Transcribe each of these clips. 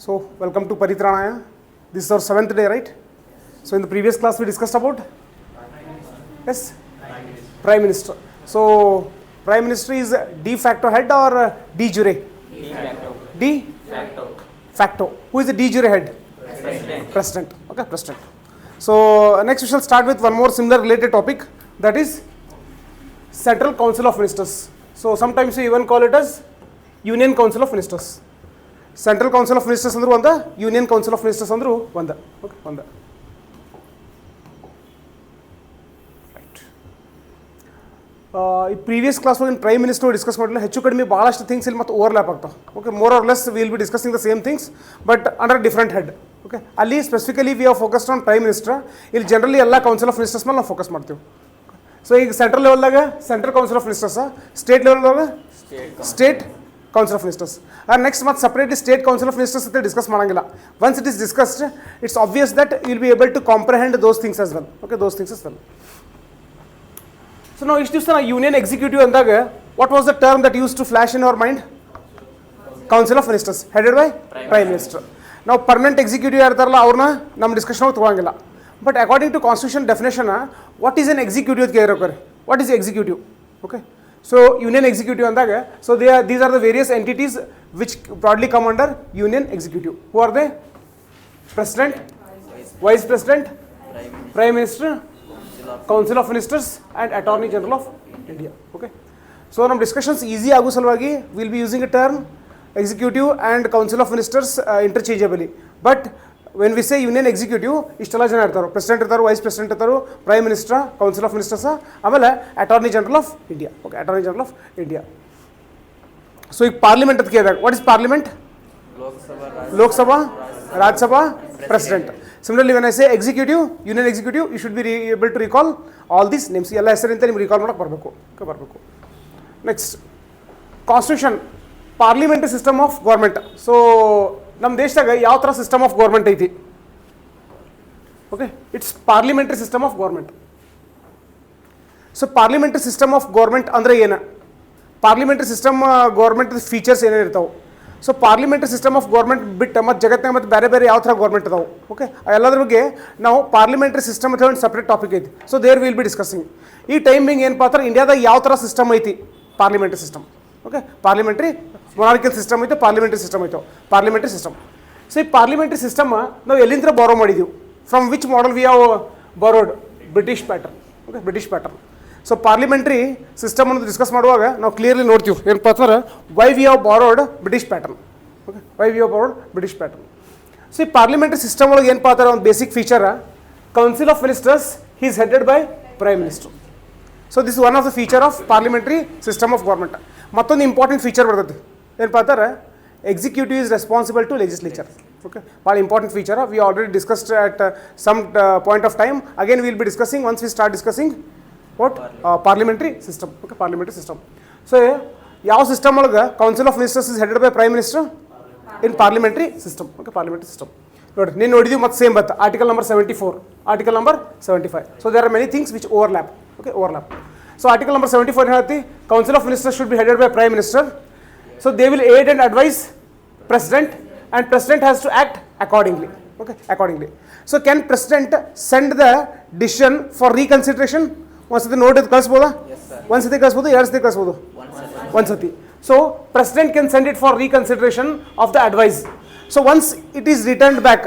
So, welcome to Paritranaya. This is our 7th day, right? So, in the previous class, we discussed about yes, Prime Minister. So, Prime Minister is de facto head or de jure? De facto. De facto. Who is the de jure head? President. Okay, President. So, next we shall start with one more similar related topic, that is Central Council of Ministers. So, sometimes we even call it as Union Council of Ministers. Central Council of Ministers andru onda, Union Council of Ministers andru onda. Okay, onda. Right. ಈ previous class ಒಳಗೆ prime minister discuss ಮಾಡಲಿಲ್ಲ, ಹೆಚ್ಚು ಕಡಿಮೆ ಭಾಳಷ್ಟು things ಇಲ್ಲಿ ಮತ್ತು overlap ಆಗ್ತಾವೆ. Okay, more or less will be discussing the same things but under different head. Okay, ಅಲ್ಲಿ specifically we are focused on prime minister. ಇಲ್ಲಿ ಜನರಲಿ ಎಲ್ಲ ಕೌನ್ಸಿಲ್ ಆಫ್ ಮಿನಿಸ್ಟರ್ಸ್ ಮೇಲೆ ನಾವು ಫೋಕಸ್ ಮಾಡ್ತೀವಿ. ಸೊ ಈಗ ಸೆಂಟ್ರಲ್ ಲೆವೆಲ್ದಾಗ central council of ministers, state ಲೆವೆಲ್ದಾಗ state council of ministers. Next ಮತ್ತೆ separately state council of ministers ಅಂತ ಡಿಸ್ಕಸ್ ಮಾಡಂಗಿಲ್ಲ. Once it is discussed, it's obvious that will be able to comprehend those things as well. Okay, those things as well. So ನಾವು ಇಷ್ಟು ದಿವಸ union executive ಅಂದಾಗ what was the term that use to flash in our mind? Council of ministers headed by prime minister. ನಾವು permanent executive ಇರ್ತಾರಲ್ಲ ಅವ್ರನ್ನ ನಮ್ಮ discussion ತೊಗೊಳಂಗಿಲ್ಲ. But according to constitution definition, what is an executive ಅಂತ ಕೇಳಿರೋಕ್ರೆ, what is executive? Okay, so union executive ಅಂದಾಗ so these are the various entities which broadly come under union executive. Who are they? President, vice president, prime minister, council of ministers and attorney general of India. Okay, so ನಮ್ಮ discussions easy ಆಗೋ ಸಲುವಾಗಿ will be using a term executive and council of ministers interchangeably. But when we say union executive, ಇಷ್ಟೆಲ್ಲ ಜನ ಇರ್ತಾರೆ. President ಇರ್ತಾರೆ, vice president ಇರ್ತಾರೆ, prime minister, council of ministers, ಆಮೇಲೆ attorney general of India. Okay, attorney general of India. So ಈಗ parliament ಅಂತ ಕೇಳಿದಾಗ what is parliament? Lok Sabha, Rajya Sabha, president. Similarly, when I say executive, union executive, you should be able to recall all these names. ಎಲ್ಲ ಹೆಸರಿಂದ ನಿಮ್ಗೆ recall ಮಾಡೋಕ್ಕೆ ಬರಬೇಕು. Next, constitution, parliamentary system of government. So ನಮ್ಮ ದೇಶದಾಗ ಯಾವ ಥರ ಸಿಸ್ಟಮ್ ಆಫ್ ಗೌರ್ಮೆಂಟ್ ಐತಿ? Okay, it's parliamentary system of government. So parliamentary system of government ಅಂದರೆ ಏನು? ಪಾರ್ಲಿಮೆಂಟರಿ ಸಿಸ್ಟಮ್ ಗೌರ್ಮೆಂಟ್ ಫೀಚರ್ಸ್ ಏನೇನಿರ್ತಾವೆ? So parliamentary system of government ಬಿಟ್ಟು ಮತ್ತು ಜಗತ್ತಿನಾಗ ಮತ್ತು ಬೇರೆ ಯಾವ ಥರ ಗೌರ್ಮೆಂಟ್ ಅದಾವೆ. ಓಕೆ, ಎಲ್ಲದ್ರ ಬಗ್ಗೆ ನಾವು ಪಾರ್ಲಿಮೆಂಟರಿ ಸಿಸ್ಟಮ್ ಅಂತ ಹೇಳಿ ಸಪ್ರೇಟ್ ಟಾಪಿಕ್ ಐತಿ. So there will be discussing. ಈ ಟೈಮಿಂಗ್ ಏನಪ್ಪ ಅಂದ್ರೆ ಇಂಡಿಯಾದಾಗ ಯಾವ ಥರ ಸಿಸ್ಟಮ್ ಐತಿ? Parliamentary system. Okay, parliamentary monarchial system ಐತೆ, ಪಾರ್ಲಿಮೆಂಟರಿ ಸಿಸ್ಟಮ್ ಐತೆ. Parliamentary system. ಸೊ ಈ ಪಾರ್ಲಿಮೆಂಟರಿ ಸಿಸ್ಟಮ್ ನಾವು ಎಲ್ಲಿಂದ ಬಾರೋ ಮಾಡಿದ್ದೀವಿ? From which model we have borrowed? British pattern. Okay, British pattern. So parliamentary system ಅನ್ನು ಡಿಸ್ಕಸ್ ಮಾಡುವಾಗ ನಾವು ಕ್ಲಿಯರ್ಲಿ ನೋಡ್ತೀವಿ ಏನಪ್ಪ ಅಂದ್ರೆ why we have borrowed British pattern. Okay, Y we have borrowed British pattern. So ಈ parliamentary system ಒಳಗೆ ಏನಪ್ಪ ಅಂದ್ರೆ ಒಂದು basic feature, council of ministers is headed by prime minister. So this one of the feature of parliamentary system of government. ಮತ್ತೊಂದು important feature ಬರ್ತದೆ, ಏನಪ್ಪ ಅಂದ್ರೆ executive is responsible to legislature. Okay, ಭಾಳ important feature. We already discussed at some point of time. Again will be discussing once we start discussing what parliamentary system. Okay, parliamentary system. So ಯಾವ system ಒಳಗೆ council of ministers is headed by prime minister in parliamentary system. Okay, parliamentary system ನೋಡಿರಿ, ನೀನು ನೋಡಿದ್ವಿ ಮತ್ತು same ಬತ್ತು article number 74, article number 75. So there are many things which overlap. Okay, overlap. So article number 74 ಹೇಳ್ತಿ council of ministers should be headed by prime minister. So they will aid and advise president and president has to act accordingly. Okay, accordingly. So can president send the decision for reconsideration? ಒಂದ್ಸತಿ ನೋಡಿದ್ ಕಳಿಸ್ಬೋದಾ? ಒಂದ್ಸತಿ ಕಳಿಸ್ಬೋದು, ಎರಡು ಸತಿ ಕಳಿಸ್ಬೋದು, ಒಂದ್ಸತಿ. So president can send it for reconsideration of the advice. So once it is returned back,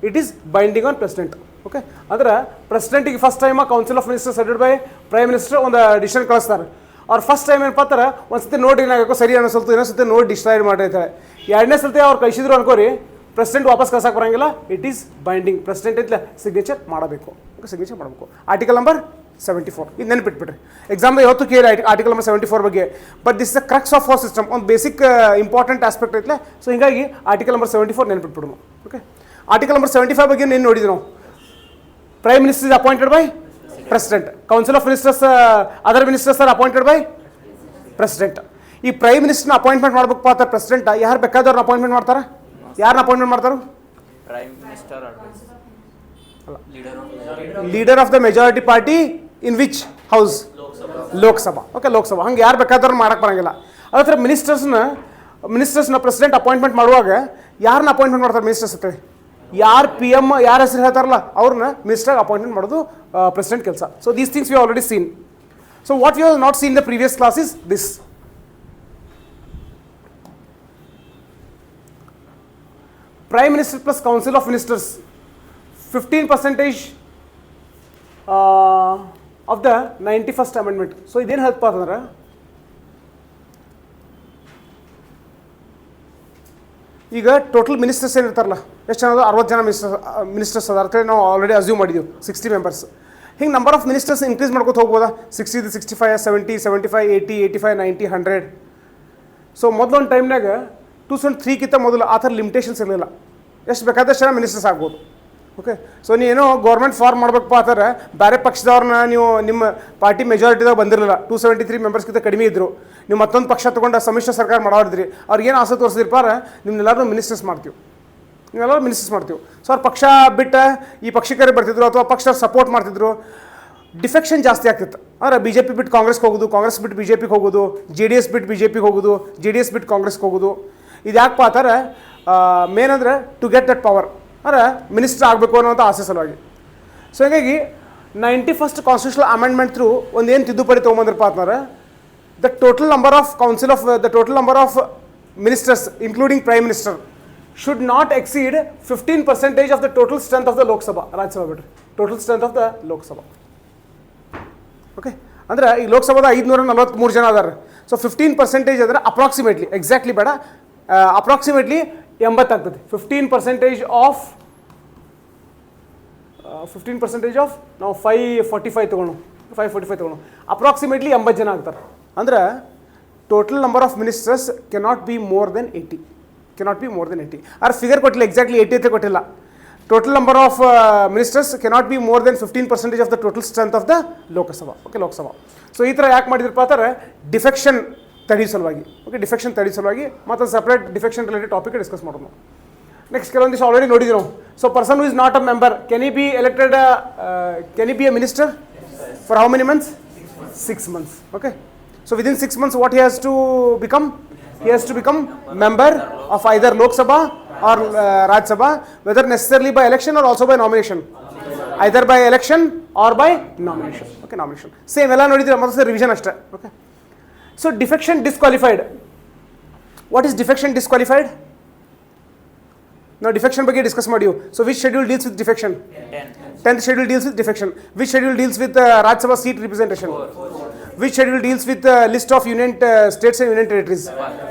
it is binding on president. Okay, ಅಂದ್ರೆ ಪ್ರೆಸಿಡೆಂಟಿಗೆ first time council of ministers headed by prime minister ಒಂದು decision ಕಳಿಸ್ತಾರೆ. ಅವ್ರು first time ಏನಪ್ಪ ಅಂದ್ರೆ ಒಂದ್ಸತಿ ನೋಡಿ ಏನಾಗಬೇಕು ಸರಿ ಅನ್ನಿಸ್ತು, ಇನ್ನೊಂದ್ಸತಿ ನೋಡಿ ಡಿಸೈಡ್ ಮಾಡಿರ್ತಾರೆ. ಎರಡನೇ ಸತಿ ಅವ್ರು ಕಳಿಸಿದ್ರು ಅನ್ಕೋರಿ, ಪ್ರೆಸಿಡೆಂಟ್ ವಾಪಸ್ ಕಳ್ಸಕ್ಕೆ ಬರೋಂಗಿಲ್ಲ. It is binding. ಪ್ರೆಸಿಡೆಂಟ್ ಇದ್ಲ ಸಿಗ್ನೇಚರ್ ಮಾಡಬೇಕು. ಓಕೆ, ಸಿಗ್ನೇಚರ್ ಮಾಡಬೇಕು. ಆರ್ಟಿಕಲ್ ನಂಬರ್ 74 ಇದು ನೆನಪಿಟ್ಬಿಟ್ರಿ. ಎಕ್ಸಾಮ್ದಾಗ ಯಾವತ್ತು ಕೇಳಿ ಆರ್ಟಿಕಲ್ ನಂಬರ್ 74 ಬಗ್ಗೆ. But this the crux of our system. ಒಂದು ಬೇಸಿಕ್ ಇಂಪಾರ್ಟೆಂಟ್ ಆಸ್ಪೆಕ್ಟ್ ಐತ್ಲೆ. ಸೊ ಹೀಗಾಗಿ ಆರ್ಟಿಕಲ್ ನಂಬರ್ 74 ನೆನಪಿಟ್ಬಿಡೋಣ. ಓಕೆ, ಆರ್ಟಿಕಲ್ ನಂಬರ್ 75 ಬಗ್ಗೆ ಏನು ನೋಡಿದ್ವಿ ನಾವು? Prime minister is appointed by president. Council of ministers other ministers are appointed by president. ಈ prime ಮಿನಿಸ್ಟರ್ನ ಅಪಾಯಿಂಟ್ಮೆಂಟ್ ಮಾಡ್ಬೇಕಪ್ಪ ಅಂತ ಪ್ರೆಸಿಡೆಂಟ್ ಯಾರು ಬೇಕಾದವ್ರನ್ನ ಅಪಾಯಿಂಟ್ಮೆಂಟ್ ಮಾಡ್ತಾರೆ? ಯಾರನ್ನ ಅಪಾಯಿಂಟ್ಮೆಂಟ್ ಮಾಡ್ತಾರೆ? Prime minister leader of the majority party in which house? Lok Sabha. Okay, Lok Sabha. ಹಂಗೆ ಯಾರು ಬೇಕಾದವ್ರನ್ನ ಮಾಡಕ್ಕೆ ಬರೋಂಗಿಲ್ಲ. ಅದ್ರ ಮಿನಿಸ್ಟರ್ಸ್ನ ಮಿನಿಸ್ಟರ್ಸ್ನ ಪ್ರೆಸಿಡೆಂಟ್ ಅಪಾಯಿಂಟ್ಮೆಂಟ್ ಮಾಡುವಾಗ ಯಾರನ್ನ ಅಪಾಯಿಂಟ್ಮೆಂಟ್ ಮಾಡ್ತಾರೆ ಮಿನಿಸ್ಟರ್ಸ್ ಅಂತ ಯಾರು ಪಿ ಎಮ್ ಯಾರ ಹೆಸರು ಹೇಳ್ತಾರಲ್ಲ ಅವ್ರನ್ನ ಮಿನಿಸ್ಟರ್ ಅಪಾಯಿಂಟ್ಮೆಂಟ್ ಮಾಡೋದು ಪ್ರೆಸಿಡೆಂಟ್ ಕೆಲಸ. So these things we already seen. So what you have not seen the previous class is this. Prime Minister plus Council of Ministers, 15% of the 91st Amendment. So ಇದೇನು ಹೇಳ್ತಪ್ಪ ಅಂದ್ರೆ ಈಗ total ministers ಏನಿರ್ತಾರಲ್ಲ ಎಷ್ಟು ಜನ ಅದು 60 ಜನ ministers ಅದ ಅಂತೇಳಿ ನಾವು ಆಲ್ರೆಡಿ ಅಸ್ಯೂಮ್ ಮಾಡಿದ್ದೀವಿ 60 ಮೆಂಬರ್ಸ್. ಹಿಂಗೆ ನಂಬರ್ ಆಫ್ ಮಿನಿಸ್ಟರ್ಸ್ ಇನ್ಕ್ರೀಸ್ ಮಾಡ್ಕೊತ ಹೋಗ್ಬೋದಾ 60 65 70 75 80 85 90 100. ಸೊ ಮೊದಲೊಂದು ಟೈಮ್ನಾಗ 2003ಗಿಂತ ಮೊದಲು ಆ ಥರ ಲಿಮಿಟೇಷನ್ಸ್ ಇರಲಿಲ್ಲ, ಎಷ್ಟು ಬೇಕಾದಷ್ಟು ಜನ ಮಿನಿಸ್ಟರ್ಸ್ ಆಗ್ಬೋದು. ಓಕೆ, ಸೊ ನೀವೇನೋ ಗೌರ್ಮೆಂಟ್ ಫಾರ್ಮ್ ಮಾಡ್ಬೇಕಪ್ಪ ಆ ಥರ ಬೇರೆ ಪಕ್ಷದವ್ರನ್ನ ನೀವು ನಿಮ್ಮ ಪಾರ್ಟಿ ಮೆಜಾರಿಟಿದಾಗ ಬಂದಿರಲಿಲ್ಲ, 273 ಮೆಂಬರ್ಸ್ಗಿಂತ ಕಡಿಮೆ ಇದ್ದರು, ನೀವು ಮತ್ತೊಂದು ಪಕ್ಷ ತೊಗೊಂಡು ಸಮ್ಮಿಶ್ರ ಸರ್ಕಾರ ಮಾಡೋರಿದ್ರಿ, ಅವ್ರಿಗೇನು ಆಸೆ ತೋರಿಸಿದ್ರಪ್ಪಾರ ನಿಮ್ಮನ್ನೆಲ್ಲರೂ ಮಿನಿಸ್ಟರ್ಸ್ ಮಾಡ್ತೀವಿ, ನೀವೆಲ್ಲರೂ ಮಿನಿಸ್ಟರ್ಸ್ ಮಾಡ್ತೀವಿ. ಸೊ ಅವ್ರು ಪಕ್ಷ ಬಿಟ್ಟು ಈ ಪಕ್ಷಕ್ಕೆ ಬರ್ತಿದ್ರು ಅಥವಾ ಪಕ್ಷ ಸಪೋರ್ಟ್ ಮಾಡ್ತಿದ್ರು, ಡಿಫೆಕ್ಷನ್ ಜಾಸ್ತಿ ಆಗ್ತಿತ್ತು. ಆದರೆ ಬಿ ಜೆ ಪಿ ಬಿಟ್ಟು ಕಾಂಗ್ರೆಸ್ಗೆ ಹೋಗೋದು, ಕಾಂಗ್ರೆಸ್ ಬಿಟ್ಟು ಬಿ ಜೆ ಪಿಗೆ ಹೋಗೋದು, ಜೆ ಡಿ ಎಸ್ ಬಿಟ್ಟು ಬಿ ಜೆ ಪಿಗೆ ಹೋಗೋದು, ಜೆ ಡಿ ಎಸ್ ಬಿಟ್ಟು ಕಾಂಗ್ರೆಸ್ಗೆ ಹೋಗೋದು. ಇದು ಯಾಕಪ್ಪ ಆ ಥರ ಮೇನ್ ಅಂದರೆ ಟು ಗೆಟ್ ದಟ್ ಪವರ್, ಅಂದರೆ ಮಿನಿಸ್ಟರ್ ಆಗಬೇಕು ಅನ್ನೋಂಥ ಆಸೆ ಸಲುವಾಗಿ. ಸೊ ಹೀಗಾಗಿ 91st ಕಾನ್ಸ್ಟಿಟ್ಯೂಷನಲ್ ಅಮೆಂಡ್ಮೆಂಟ್ ಥ್ರೂ ಒಂದು ಏನು ತಿದ್ದುಪಡಿ ತೊಗೊಂಬಂದ್ರಪ್ಪ ಅಂತಂದ್ರೆ the total number of ministers including prime minister should not exceed 15% of the total strength of the Lok Sabha, Rajya Sabha ಬಿಟ್ಟರೆ total strength of the Lok Sabha. Okay, ಅಂದರೆ ಈ ಲೋಕಸಭಾದ 543 ಜನ ಅದಾರೆ. ಸೊ 15% ಅಂದರೆ ಅಪ್ರಾಕ್ಸಿಮೇಟ್ಲಿ, ಎಕ್ಸಾಕ್ಟ್ಲಿ ಬೇಡ, ಅಪ್ರಾಕ್ಸಿಮೇಟ್ಲಿ 80 ಆಗ್ತದೆ. 15% ಆಫ್ ನಾವು 545 ತೊಗೊಳ್ಳೋ ಅಪ್ರಾಕ್ಸಿಮೇಟ್ಲಿ 80 ಜನ ಆಗ್ತಾರೆ. ಅಂದ್ರೆ total number of ministers cannot be more than 80. ಆರ್ ಫಿಗರ್ ಕೊಟ್ಟಿಲ್ಲ, ಎಕ್ಸಾಕ್ಟ್ಲಿ 80 ಅಂತ ಕೊಟ್ಟಿಲ್ಲ. Total number of ministers cannot be more than 15% of the total strength of the Lok Sabha. Okay, Lok Sabha. So ಈ ಥರ ಯಾಕೆ ಮಾಡಿದ್ರಪ್ಪ ಅಂದರೆ ಡಿಫೆಕ್ಷನ್ ತಡಿ ಸಲುವಾಗಿ. ಓಕೆ, ಡಿಫೆಕ್ಷನ್ ತಡಿ ಸಲುವಾಗಿ ಮತ್ತೊಂದು separate defection related topic discuss ಮಾಡೋದು ನಾವು. ನೆಕ್ಸ್ಟ್ ಕೆಲವೊಂದಿಷ್ಟು ಆಲ್ರೆಡಿ ನೋಡಿದ್ವಿ ನಾವು. So person who is not a member can be elected, can be a minister for how many months? 6 months. ಓಕೆ, ಸೊ ವಿದಿನ್ 6 months what he has to become? He has to become member of either Lok Sabha or Rajya Sabha, whether necessarily by election or also by nomination. Either by election or by nomination. Okay, nomination. Same ella nodidire ಮತ್ತೆ revision ಅಷ್ಟೇ. Okay. So defection disqualified. What is defection disqualified? Now defection ಬಗ್ಗೆ discuss ಮಾಡಿವು. So which schedule deals with defection? 10th schedule deals with defection. Which schedule deals with Rajya Sabha seat representation? Which schedule deals with list of union states and union territories?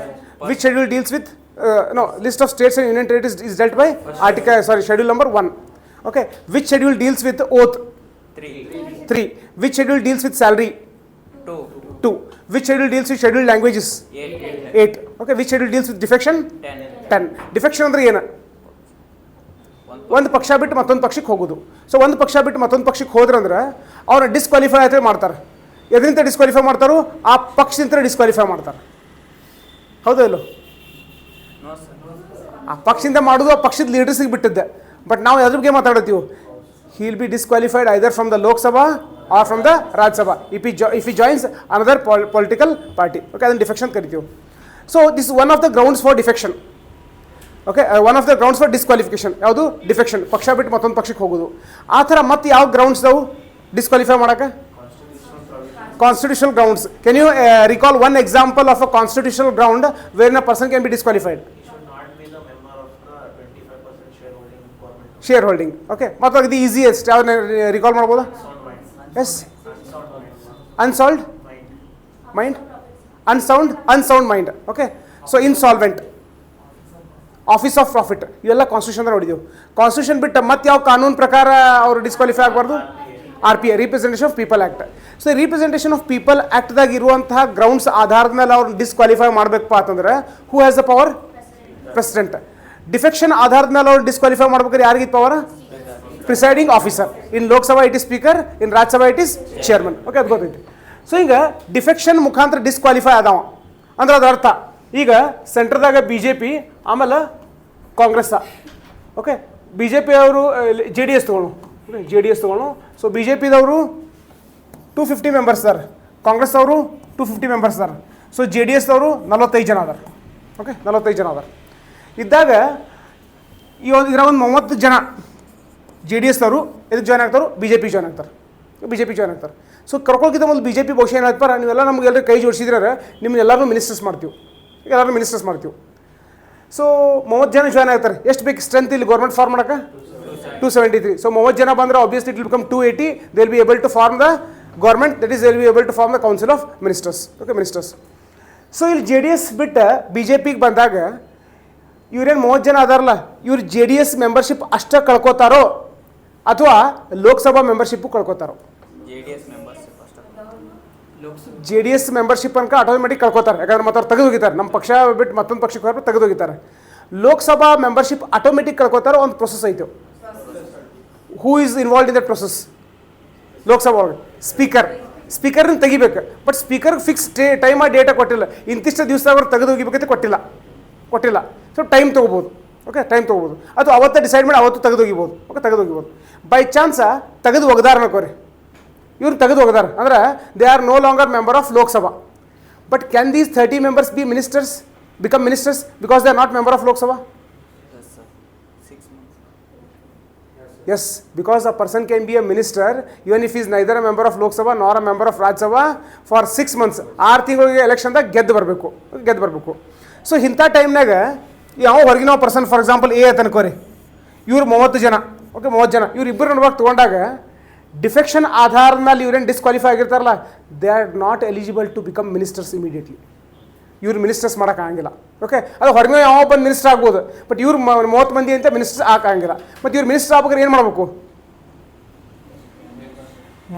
Which schedule deals with list of states and union territories is dealt by schedule number 1. Okay, which schedule deals with oath? 3. Which schedule deals with salary? 2. Which schedule deals with scheduled languages? 8. Okay, which schedule deals with defection? 10. Defection ಅಂದ್ರೆ ಏನು? ಒಂದು ಪಕ್ಷ ಬಿಟ್ಟು ಮತ್ತೊಂದು ಪಕ್ಷಕ್ಕೆ ಹೋಗೋದು. So ಒಂದು ಪಕ್ಷ ಬಿಟ್ಟು ಮತ್ತೊಂದು ಪಕ್ಷಕ್ಕೆ ಹೋದ್ರಂದ್ರೆ ಅವ್ರ ಡಿಸ್ಕ್ವಾಲಿಫೈ ಆಯ್ತು ಮಾಡ್ತಾರೆ. ಎದರಿಂದ ಡಿಸ್ಕ್ವಾಲಿಫೈ ಮಾಡ್ತಾರೋ ಆ ಪಕ್ಷದಿಂದ ಡಿಸ್ಕ್ವಾಲಿಫೈ ಮಾಡ್ತಾರೆ. ಹೌದಾ ಇಲ್ಲೋ? ಆ ಪಕ್ಷದಿಂದ ಮಾಡೋದು ಆ ಪಕ್ಷದ ಲೀಡರ್ಸಿಗೆ ಬಿಟ್ಟಿದ್ದೆ. ಬಟ್ ನಾವು ಅದ್ರ ಬಗ್ಗೆ ಮಾತಾಡ್ತೀವಿ. He will be disqualified either from the Lok Sabha are from the Rajya Sabha if he joins another political party. Okay, ಅದನ್ನು ಡಿಫೆಕ್ಷನ್ ಕರಿತೀವಿ. So this one of the grounds for defection. Okay, one of the grounds for disqualification ಯಾವುದು? Defection, ಪಕ್ಷ ಬಿಟ್ಟು ಮತ್ತೊಂದು ಪಕ್ಷಕ್ಕೆ ಹೋಗೋದು. ಆ ಥರ ಮತ್ತೆ ಯಾವ ಗ್ರೌಂಡ್ಸ್ ಅವು ಡಿಸ್ಕ್ವಾಲಿಫೈ ಮಾಡೋಕ್ಕೆ? Constitutional grounds. Can you recall one example of a constitutional ground wherein a person can be disqualified? He should not be the member of the 25% shareholding government. Shareholding. Okay. What the easiest? Recall ಮಾಡಬಹುದಾ? Yes. Unsolved mind. Unsound mind. Okay. So insolvent. Office of profit. ಇವೆಲ್ಲ constitution ನೋಡಿದೆವು. Constitution ಬಿಟ್ಟು ಮತ್ತೆ ಯಾವ ಕಾನೂನು ಪ್ರಕಾರ ಅವರು disqualify ಆಗಬಾರ್ದು? RPA, representation of people act. So representation of people ಆ್ಯಕ್ಟ್ದಾಗ ಇರುವಂತಹ ಗ್ರೌಂಡ್ಸ್ ಆಧಾರದ ಮೇಲೆ ಅವ್ರು ಡಿಸ್ಕ್ವಾಲಿಫೈ ಮಾಡಬೇಕಪ್ಪ ಅಂತಂದ್ರೆ who has the power? President. Defection ಆಧಾರದ ಮೇಲೆ ಅವ್ರು ಡಿಸ್ಕ್ವಾಲಿಫೈ ಮಾಡ್ಬೇಕಾದ್ರೆ ಯಾರಿಗಿತ್ತು power? Presiding officer. In Lok Sabha it is speaker, in Rajya Sabha it is chairman. Okay, ಅದು ಗೊತ್ತೈತಿ. ಸೊ ಈಗ ಡಿಫೆಕ್ಷನ್ ಮುಖಾಂತರ ಡಿಸ್ಕ್ವಾಲಿಫೈ ಆದವ ಅಂದ್ರೆ ಅದರ ಅರ್ಥ ಈಗ ಸೆಂಟ್ರದಾಗ ಬಿ ಜೆ ಪಿ ಆಮೇಲೆ Congress. Okay, B J P ಅವರು ಜೆ ಡಿ ಎಸ್ ತೊಗೊಳ್ಳೋ. ಸೊ ಬಿ ಜೆ ಪಿದವರು 250 ಮೆಂಬರ್ಸ್ ಅದಾರೆ, ಕಾಂಗ್ರೆಸ್ ಅವರು 250 ಮೆಂಬರ್ಸ್ ಅದಾರೆ. ಸೊ ಜೆ ಡಿ ಎಸ್ ಅವರು 45 ಜನ ಅದಾರೆ. ಓಕೆ 45 ಜನ ಅದಾರ. ಇದ್ದಾಗ ಇದರ ಒಂದು 30 ಜನ ಜೆ ಡಿ ಎಸ್ನವರು ಇದಕ್ಕೆ ಜಾಯ್ನ್ ಆಗ್ತಾರೆ, ಬಿ ಜೆ ಪಿ ಜಾಯ್ನ್ ಆಗ್ತಾರೆ. ಸೊ ಕರ್ಕೊಳ್ಕಿಂತ ಮೊದಲು ಬಿ ಜೆ ಪಿ ಬಹುಶಃ ಏನಾಗ್ತಾರೆ, ನೀವೆಲ್ಲ ನಮಗೆಲ್ಲರೂ ಕೈ ಜೋಡಿಸಿದ್ರೆ ನಿಮ್ಮನ್ನೆಲ್ಲರೂ ಮಿನಿಸ್ಟರ್ಸ್ ಮಾಡ್ತೀವಿ. ಸೊ 30 ಜನ ಜಾಯ್ನ್ ಆಗ್ತಾರೆ. ಎಷ್ಟು ಬೇಕು ಸ್ಟ್ರೆಂತ್ ಇಲ್ಲಿ ಗೌರ್ಮೆಂಟ್ ಫಾರ್ಮ್ ಮಾಡೋಕೆ? 273. ಸೊ 30 ಜನ ಬಂದರೆ obviously it will become 280. They will be able to form the government, that is they will be able to form the council of ministers. Okay, ministers. So ಇಲ್ಲಿ J D S ಬಿಟ್ಟು B J ಪಿಗೆ ಬಂದಾಗ ಇವ್ರೇನು 30 ಜನ ಅದಾರಲ್ಲ, ಇವ್ರು J D S membership ಅಷ್ಟೇ ಕಳ್ಕೊತಾರೋ ಅಥವಾ ಲೋಕಸಭಾ ಮೆಂಬರ್ಶಿಪ್ಪು ಕಳ್ಕೊತಾರೋ? ಜೆ ಡಿ ಎಸ್ ಮೆಂಬರ್ಶಿಪ್ ಅನ್ಕ ಆಟೋಮೆಟಿಕ್ ಕಳ್ಕೊತಾರೆ, ಯಾಕಂದ್ರೆ ಮತ್ತೆ ಅವ್ರು ತೆಗೆದು ಹೋಗಿದ್ದಾರೆ. ನಮ್ಮ ಪಕ್ಷ ಬಿಟ್ಟು ಮತ್ತೊಂದು ಪಕ್ಷಕ್ಕೆ ಹೋಗಿ ತೆಗೆದು ಹೋಗಿದ್ದಾರೆ. ಲೋಕಸಭಾ ಮೆಂಬರ್ಶಿಪ್ ಆಟೋಮೆಟಿಕ್ ಕಳ್ಕೊತಾರೋ ಒಂದು ಪ್ರೊಸೆಸ್ ಐತೆ. Who is involve in that process? Lok Sabha ಒಳಗೆ ಸ್ಪೀಕರ್ನ ತೆಗಿಬೇಕು. ಬಟ್ ಸ್ಪೀಕರ್ಗೆ ಫಿಕ್ಸ್ ಟೈಮ್ ಆ ಡೇಟ ಕೊಟ್ಟಿಲ್ಲ, ಇಂತಿಷ್ಟು ದಿವಸ ಅವ್ರು ತೆಗೆದು ಹೋಗಿಬೇಕಂತ ಕೊಟ್ಟಿಲ್ಲ. ಸೊ ಟೈಮ್ ತೊಗೋಬೋದು. ಓಕೆ, ಟೈಮ್ ತೊಗೋಬೋದು. ಅಥವಾ ಅವತ್ತೇ ಡಿಸೈಡ್ ಮಾಡಿ ಅವತ್ತು ತೆಗೆದು ಹೋಗಿಬೋದು. ಬೈ ಚಾನ್ಸ ತೆಗೆದು ಒಗದಾರ ಅನ್ಕೋರಿ, ಇವ್ರು ತೆಗೆದು ಹೋಗದಾರ ಅಂದ್ರೆ they are no longer member of Lok Sabha. But can these 30 members be ministers, become ministers because they are not member of Lok Sabha? Yes, because a person can be a minister even if he is neither a member of Lok Sabha nor a member of Rajya Sabha for 6 months. 6 ತಿಂಗಳಿಗೆ ಎಲೆಕ್ಷನ್ದಾಗ ಗೆದ್ದು ಬರಬೇಕು. So ಇಂಥ ಟೈಮ್ನಾಗ ಯಾವ ಹೊರಗಿನ person, for example A ಅಂತ ಅನ್ಕೋರಿ, ಇವ್ರು 30 ಜನ, ಓಕೆ 30 ಜನ, ಇವ್ರು ಇಬ್ಬರು ನಡುವಾಗ ತೊಗೊಂಡಾಗ ಡಿಫೆಕ್ಷನ್ ಆಧಾರದ ಮೇಲೆ ಇವ್ರೇನು ಡಿಸ್ಕ್ವಾಲಿಫೈ ಆಗಿರ್ತಾರಲ್ಲ, they are not eligible to become ministers immediately. ಇವ್ರು ಮಿನಿಸ್ಟರ್ಸ್ ಮಾಡೋಕ್ಕಾಗಿಲ್ಲ. ಓಕೆ, ಅದು ಹೊರಗೆ ಯಾವ ಬಂದು ಮಿನಿಸ್ಟರ್ ಆಗ್ಬೋದು, ಬಟ್ ಇವ್ರು 30 ಮಂದಿ ಅಂತ ಮಿನಿಸ್ಟರ್ಸ್ ಆಗಂಗಿಲ್ಲ. ಮತ್ತು ಇವ್ರು ಮಿನಿಸ್ಟರ್ ಆಗ್ಬೇಕಾದ್ರೆ ಏನು ಮಾಡಬೇಕು?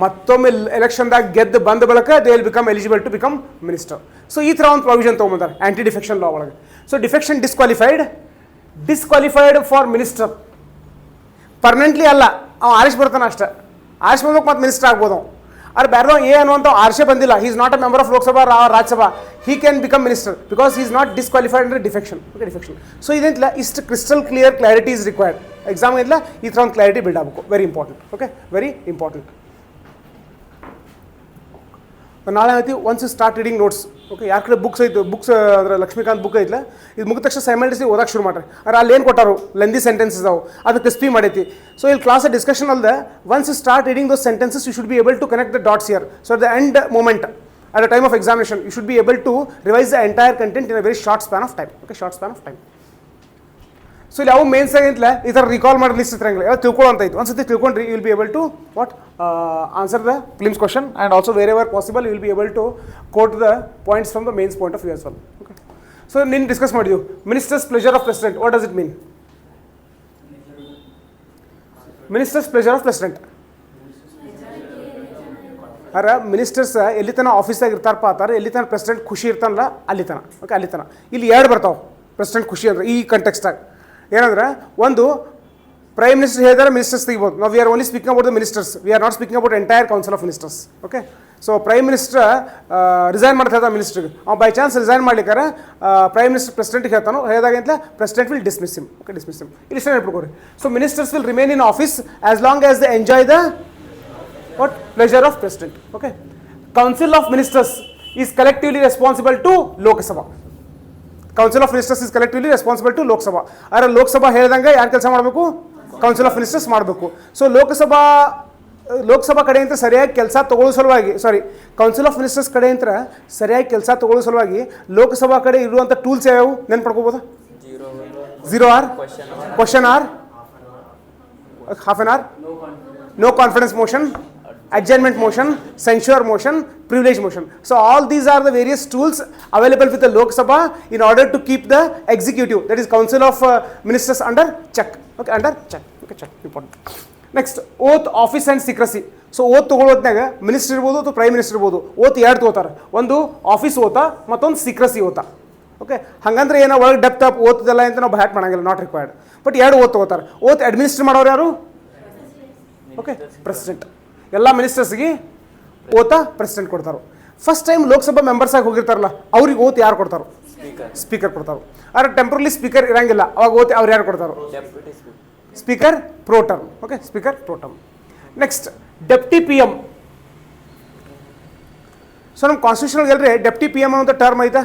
ಮತ್ತೊಮ್ಮೆ ಎಲೆಕ್ಷನ್ದಾಗ ಗೆದ್ದು ಬಂದ ಬಳಿಕ they will become eligible to become minister. So ಈ ಥರ ಒಂದು ಪ್ರಾವಿಷನ್ ತೊಗೊಂಬಂತಾರೆ ಆ್ಯಂಟಿ ಡಿಫೆಕ್ಷನ್ ಲಾ ಒಳಗೆ. So defection disqualified for minister permanently ಅಲ್ಲ, ಅವ್ನು ಆರಿಸಿ ಬರ್ತಾನೆ ಅಷ್ಟೇ. ಆರಿಸಿ ಬಂದಕ್ಕೆ ಮತ್ತೆ ಮಿನಿಸ್ಟರ್ ಆಗ್ಬೋದು. ಅವ್ರು ಬೇರೆ ಎ ಅನ್ನುವಂಥ ಆರ್ಷೆ ಬಂದಿಲ್ಲ, he is not a member of Lok Sabha Rajya Sabha, he can become minister because he is not disqualified under defection. Okay, defection. So ಇದೇನಿಲ್ಲ, ಇಷ್ಟು crystal clear clarity is required. Exam ಇಲ್ಲ ಈ ಥರ ಒಂದು ಕ್ಲಾರಿಟಿ ಬಿಲ್ಡ್ ಆಗಬೇಕು. Very important. Okay, very important. ನಾಳೆ ಐತಿ once start reading notes. Okay, ಯಾರ ಕಡೆ ಬುಕ್ಸ್ ಅಂದ್ರೆ ಲಕ್ಷ್ಮೀಕಾಂತ್ ಬುಕ್ ಐತಲ್ಲ, ಇದು ಮುಗಿದ ತಕ್ಷಣ ಸೈಮಲ್ಟೇನಿಯಸ್ಲಿ ಓದಕ್ಕೆ ಶುರು ಮಾಡ್ರಿ. ಅವ್ರು ಅಲ್ಲಿ ಏನು ಕೊಟ್ಟಾರು, ಲೆಂದಿ ಸೆಂಟೆನ್ಸಸ್ ಅದಾವೆ, ಅದು ಕ್ರಿಸ್ಪಿ ಮಾಡೈತಿ. ಸೊ ಇಲ್ಲಿ ಕ್ಲಾಸ್ ಡಿಸ್ಕಷನ್ ಅಲ್ಲದೆ once start reading those sentences you should be able to connect the dots here. So at the end moment at the time of examination you should be able to revise the entire content in a very short span of time. Okay, short span of time. So ಇಲ್ಲಿ ಯಾವ mains ಆಗಿಂತಲೇ ಈ ಥರ recall ಮಾಡೋ list ಇರಂಗಿಲ್ಲ, ಎಲ್ಲ ತಿಳ್ಕೊಳ್ಳೋಂತ ಇತ್ತು. ಒಂದ್ಸತಿ ತಿಳ್ಕೊಂಡ್ರಿ you will be able to answer the prelims question and also wherever possible you will be able to quote the points from the mains point of view as well. Okay, so ನೀನು discuss ಮಾಡಿದ್ವಿ ministers pleasure of president. What does it mean? Ministers pleasure of president ಅರ ministers ಎಲ್ಲಿ ತನಕ ಆಫೀಸಾಗ ಇರ್ತಾರಪ್ಪ ಆತಾರೆ, ಎಲ್ಲಿ ತನಕ president ಖುಷಿ ಇರ್ತಾನಲ್ಲ ಅಲ್ಲಿ ತನಕ. ಓಕೆ, ಅಲ್ಲಿ ತನಕ. ಇಲ್ಲಿ 2 ಬರ್ತಾವೆ ಪ್ರೆಸಿಡೆಂಟ್ ಖುಷಿ ಅಂದ್ರೆ ಈ ಕಂಟೆಕ್ಸ್ಟಾಗ. ಏನಂದ್ರೆ ಒಂದು ಪ್ರೈಮ್ ಮಿನಿಸ್ಟರ್ ಹೇಳಿದರೆ ಮಿನಿಸ್ಟರ್ಸ್ ತೆಗಿಬೋದು. ನಾವು we are only speaking about the ministers, we are not speaking about entire council of ministers. Okay, so prime minister resign ಮಾಡ್ತಾ ಇದ್ದ ಮಿನಿಸ್ಟ್ರಿಗೆ, ಅವ್ನು ಬೈ ಚಾನ್ಸ್ ರಿಸೈನ್ ಮಾಡ್ಲಿಕ್ಕಾರೆ ಪ್ರೈಮ್ ಮಿನಿಸ್ಟರ್ ಪ್ರೆಸಿಡೆಂಟ್ಗೆ ಹೇಳ್ತಾನೋ, ಹೇಳಿದಾಗಂತಲೇ president will dismiss him. Okay, dismiss him. ಇಲ್ಲಿ ಇಷ್ಟೇ ನೆನಪಿಟ್ಕೋರಿ. So ministers will remain in office as long as they enjoy the what pleasure of president. Okay, council of ministers is collectively responsible to lok sabha. Council of ministers is collectively responsible to lok sabha. ara lok sabha ಹೇಳಿದಂಗೆ ಯಾರು ಕೆಲಸ ಮಾಡಬೇಕು? Council of ministers ಮಾಡಬೇಕು. So Lok Sabha ಕಡೆಯಿಂದ ಸರಿಯಾಗಿ ಕೆಲಸ ತಗೊಳ್ಳೋ ಸಲುವಾಗಿ, ಕೌನ್ಸಿಲ್ ಆಫ್ ಮಿನಿಸ್ಟರ್ಸ್ ಕಡೆಯಿಂದ ಸರಿಯಾಗಿ ಕೆಲಸ ತಗೊಳ್ಳೋ ಸಲುವಾಗಿ ಲೋಕಸಭಾ ಕಡೆ ಇರುವಂಥ ಟೂಲ್ಸ್ ಯಾವ್ಯಾವು ನೆನ್ಪಡ್ಕೋಬೋದಾ? 0 hour, question hour, half an hour, no confidence motion, adjournment motion, censure motion, privilege motion. So all these are the various tools available with the Lok Sabha in order to keep the executive, that is council of ministers, under check. Okay, under check. Okay, check, important. Next, oath, office and secrecy. So oath ತಗೊಳ್ಳೋದ್ನಾಗ minister ಇರ್ಬೋದು ಅಥವಾ prime minister ಇರ್ಬೋದು, ಓತ್ 2 ತಗೋತಾರೆ. ಒಂದು office ಓತ, ಮತ್ತೊಂದು secrecy ಓತ. Okay, ಹಾಗಂದ್ರೆ ಏನೋ ಒಳಗೆ ಡೆಪ್ತ್ ಆಫ್ ಓದ್ದಲ್ಲ ಅಂತ ನಾವು ಹ್ಯಾಟ್ ಮಾಡಂಗಿಲ್ಲ, ನಾಟ್ ರಿಕ್ವೈರ್ಡ್. ಬಟ್ 2 ಓತ್ ತಗೋತಾರೆ. ಓತ್ ಅಡ್ಮಿನಿಸ್ಟ್ರೇಟ್ ಮಾಡೋರು ಯಾರು? Okay, president. ಎಲ್ಲ ಮಿನಿಸ್ಟರ್ಸ್ಗೆ ಓತ ಪ್ರೆಸಿಡೆಂಟ್ ಕೊಡ್ತಾರೆ. ಫಸ್ಟ್ ಟೈಮ್ ಲೋಕಸಭಾ ಮೆಂಬರ್ಸ್ ಆಗಿ ಹೋಗಿರ್ತಾರಲ್ಲ ಅವ್ರಿಗೆ ಓತ್ ಯಾರು ಕೊಡ್ತಾರೋ? ಸ್ಪೀಕರ್ ಕೊಡ್ತಾರೆ. ಆದ್ರೆ ಟೆಂಪ್ರಲಿ ಸ್ಪೀಕರ್ ಇರಂಗಿಲ್ಲ, ಅವಾಗ ಓತ್ ಅವ್ರು ಯಾರು ಕೊಡ್ತಾರೋ? Speaker pro tem. Okay, speaker pro tem. Next, deputy P M. So ನಮ್ಮ ಕಾನ್ಸ್ಟಿಟ್ಯೂಷನ್ ಎಲ್ರಿ ಡೆಪ್ಟಿ ಪಿ ಎಮ್ ಅನ್ನೋ ಟರ್ಮ್ ಐತಾ?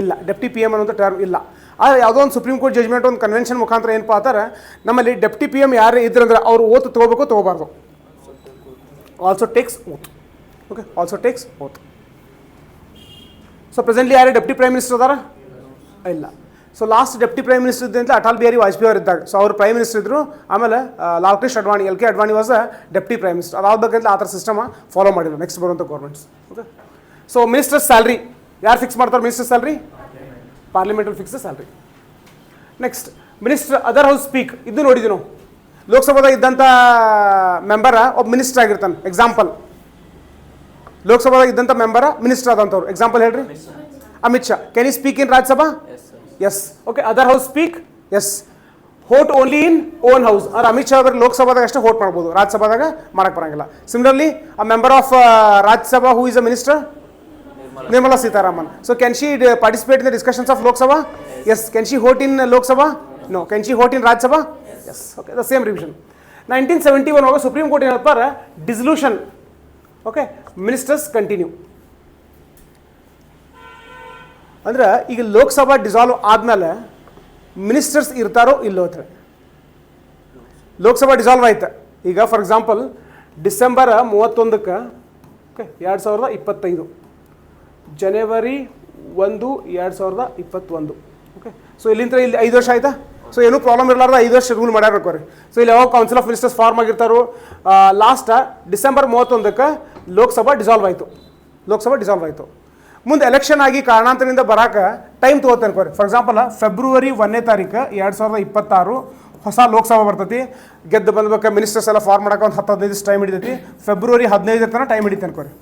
ಇಲ್ಲ. ಡೆಪ್ಟಿ ಪಿ ಎಮ್ ಅನ್ನೋಂಥ ಟರ್ಮ್ ಇಲ್ಲ. ಆದರೆ ಯಾವುದೋ ಒಂದು ಸುಪ್ರೀಂ ಕೋರ್ಟ್ ಜಜ್ಮೆಂಟ್ ಒಂದು ಕನ್ವೆನ್ಷನ್ ಮುಖಾಂತರ ಏನಪ್ಪ ಅಂತಾರೆ, ನಮ್ಮಲ್ಲಿ ಡೆಪ್ಟಿ ಪಿ ಎಮ್ ಯಾರು ಇದ್ರಂದ್ರೆ ಅವರು ಓತ್ ತೊಗೋಬೇಕು ತೊಗೋಬಾರ್ದು. ಆಲ್ಸೋ ಟೇಕ್ಸ್ ಓತ್. ಓಕೆ, ಆಲ್ಸೋ ಟೇಕ್ಸ್ ಓತ್. ಸೊ ಪ್ರೆಸೆಂಟ್ಲಿ ಯಾರೇ ಡೆಪ್ಟಿ ಪ್ರೈಮ್ ಮಿನಿಸ್ಟರ್ ಅದಾರ? ಇಲ್ಲ. So last deputy prime minister ಇದ್ದಂತ ಅಟಲ್ ಬಿಹಾರಿ ವಾಜಪೇಯಿ ಅವರು ಇದ್ದಾಗ, ಸೊ ಅವರು ಪ್ರೈಮ್ ಮಿನಿಸ್ಟರ್ ಇದ್ದರು. ಆಮೇಲೆ Lal Krishna Advani, LK Advani was deputy prime minister. ಅದಾಗಬೇಕಂತ ಆ ಥರ ಸಿಸ್ಟಮ್ ಫಾಲೋ ಮಾಡಿಲ್ಲ ನೆಕ್ಸ್ಟ್ ಬರುವಂಥ governments. Okay, so minister salary ಯಾರು ಫಿಕ್ಸ್ ಮಾಡ್ತಾರೆ? Minister salary parliament will fix the salary. Next minister other house speak. ಇದು ನೋಡಿದ್ವಿ ನಾವು, ಲೋಕಸಭಾದಾಗ ಇದ್ದಂಥ ಮೆಂಬರ ಒಬ್ಬ ಮಿನಿಸ್ಟರ್ ಆಗಿರ್ತಾನೆ. ಎಕ್ಸಾಂಪಲ್, ಲೋಕಸಭಾದಾಗ ಇದ್ದಂಥ ಮೆಂಬರ ಮಿನಿಸ್ಟರ್ ಆದಂಥವ್ರು. ಎಕ್ಸಾಂಪಲ್ ಹೇಳ್ರಿ. Amit Shah, can you speak in Rajya Sabha? Yes. Okay, other house speak? Yes. Vote only in own house. ಅಂದ್ರೆ ಅಮಿತ್ ಶಾ ಅವರು ಲೋಕಸಭಾದಾಗ ಅಷ್ಟೇ ಹೋಟ್ ಮಾಡ್ಬೋದು, ರಾಜ್ಯಸಭಾದಾಗ ಮಾಡಕ್ಕೆ ಬರಂಗಿಲ್ಲ. Similarly a member of Rajya Sabha who is a minister? Nirmala Sitharaman. So can she participate in the discussions of Lok Sabha? Yes. Can she vote in Lok Sabha? No. Can she vote in Rajya Sabha? Yes. Okay, the same revision. 1971 ಒಳಗೆ supreme court ಏನು ಹೇಳ್ತಾರೆ? Dissolution. Okay, ministers continue. ಅಂದ್ರೆ ಈಗ Lok Sabha dissolve ಆದಮೇಲೆ ministers ಇರ್ತಾರೋ ಇಲ್ಲೋ ಅಂತ. Lok Sabha dissolve ಆಯ್ತು ಈಗ, for example December 31ಕ್ಕೆ, okay, 2025, January 1, 2021. Okay, so ಇಲ್ಲಿಂದ ಇಲ್ಲಿ 5 ವರ್ಷ ಆಯ್ತಾ? ಸೊ ಏನೂ ಪ್ರಾಬ್ಲಮ್ ಇರಲಾರ್ದ 5 ವರ್ಷ ರೂಲ್ ಮಾಡ್ಯಾರಬೇಕು ರೀ. ಸೊ ಇಲ್ಲಿ ಯಾವಾಗ council of ministers form ಆಗಿರ್ತಾರೋ, last December 31ಕ್ಕೆ Lok Sabha dissolve ಆಯಿತು. ಲೋಕಸಭಾ ಡಿಸಾಲ್ವ್ ಆಯಿತು. ಮುಂದೆ ಎಲೆಕ್ಷನ್ ಆಗಿ ಕಾರಣಾಂತರದಿಂದ ಬರೋಕೆ ಟೈಮ್ ತೊಗೋತ ಅನ್ಕೋರಿ. ಫಾರ್ ಎಕ್ಸಾಂಪಲ್ ಫೆಬ್ರವರಿ 1ನೇ ತಾರೀಕು 2026 ಹೊಸ ಲೋಕಸಭಾ ಬರ್ತೈತಿ. ಗೆದ್ದು ಬಂದ್ಬೇಕು, ಮಿನಿಸ್ಟರ್ಸ್ ಎಲ್ಲ ಫಾರ್ಮ್ ಮಾಡೋಕೆ ಒಂದು 10-15 ದಿವಸ ಟೈಮ್ ಹಿಡಿತೈತಿ. ಫೆಬ್ರವರಿ 15 ತನಕ ಟೈಮ್ ಹಿಡಿತು ಅನ್ಕೋರಿ.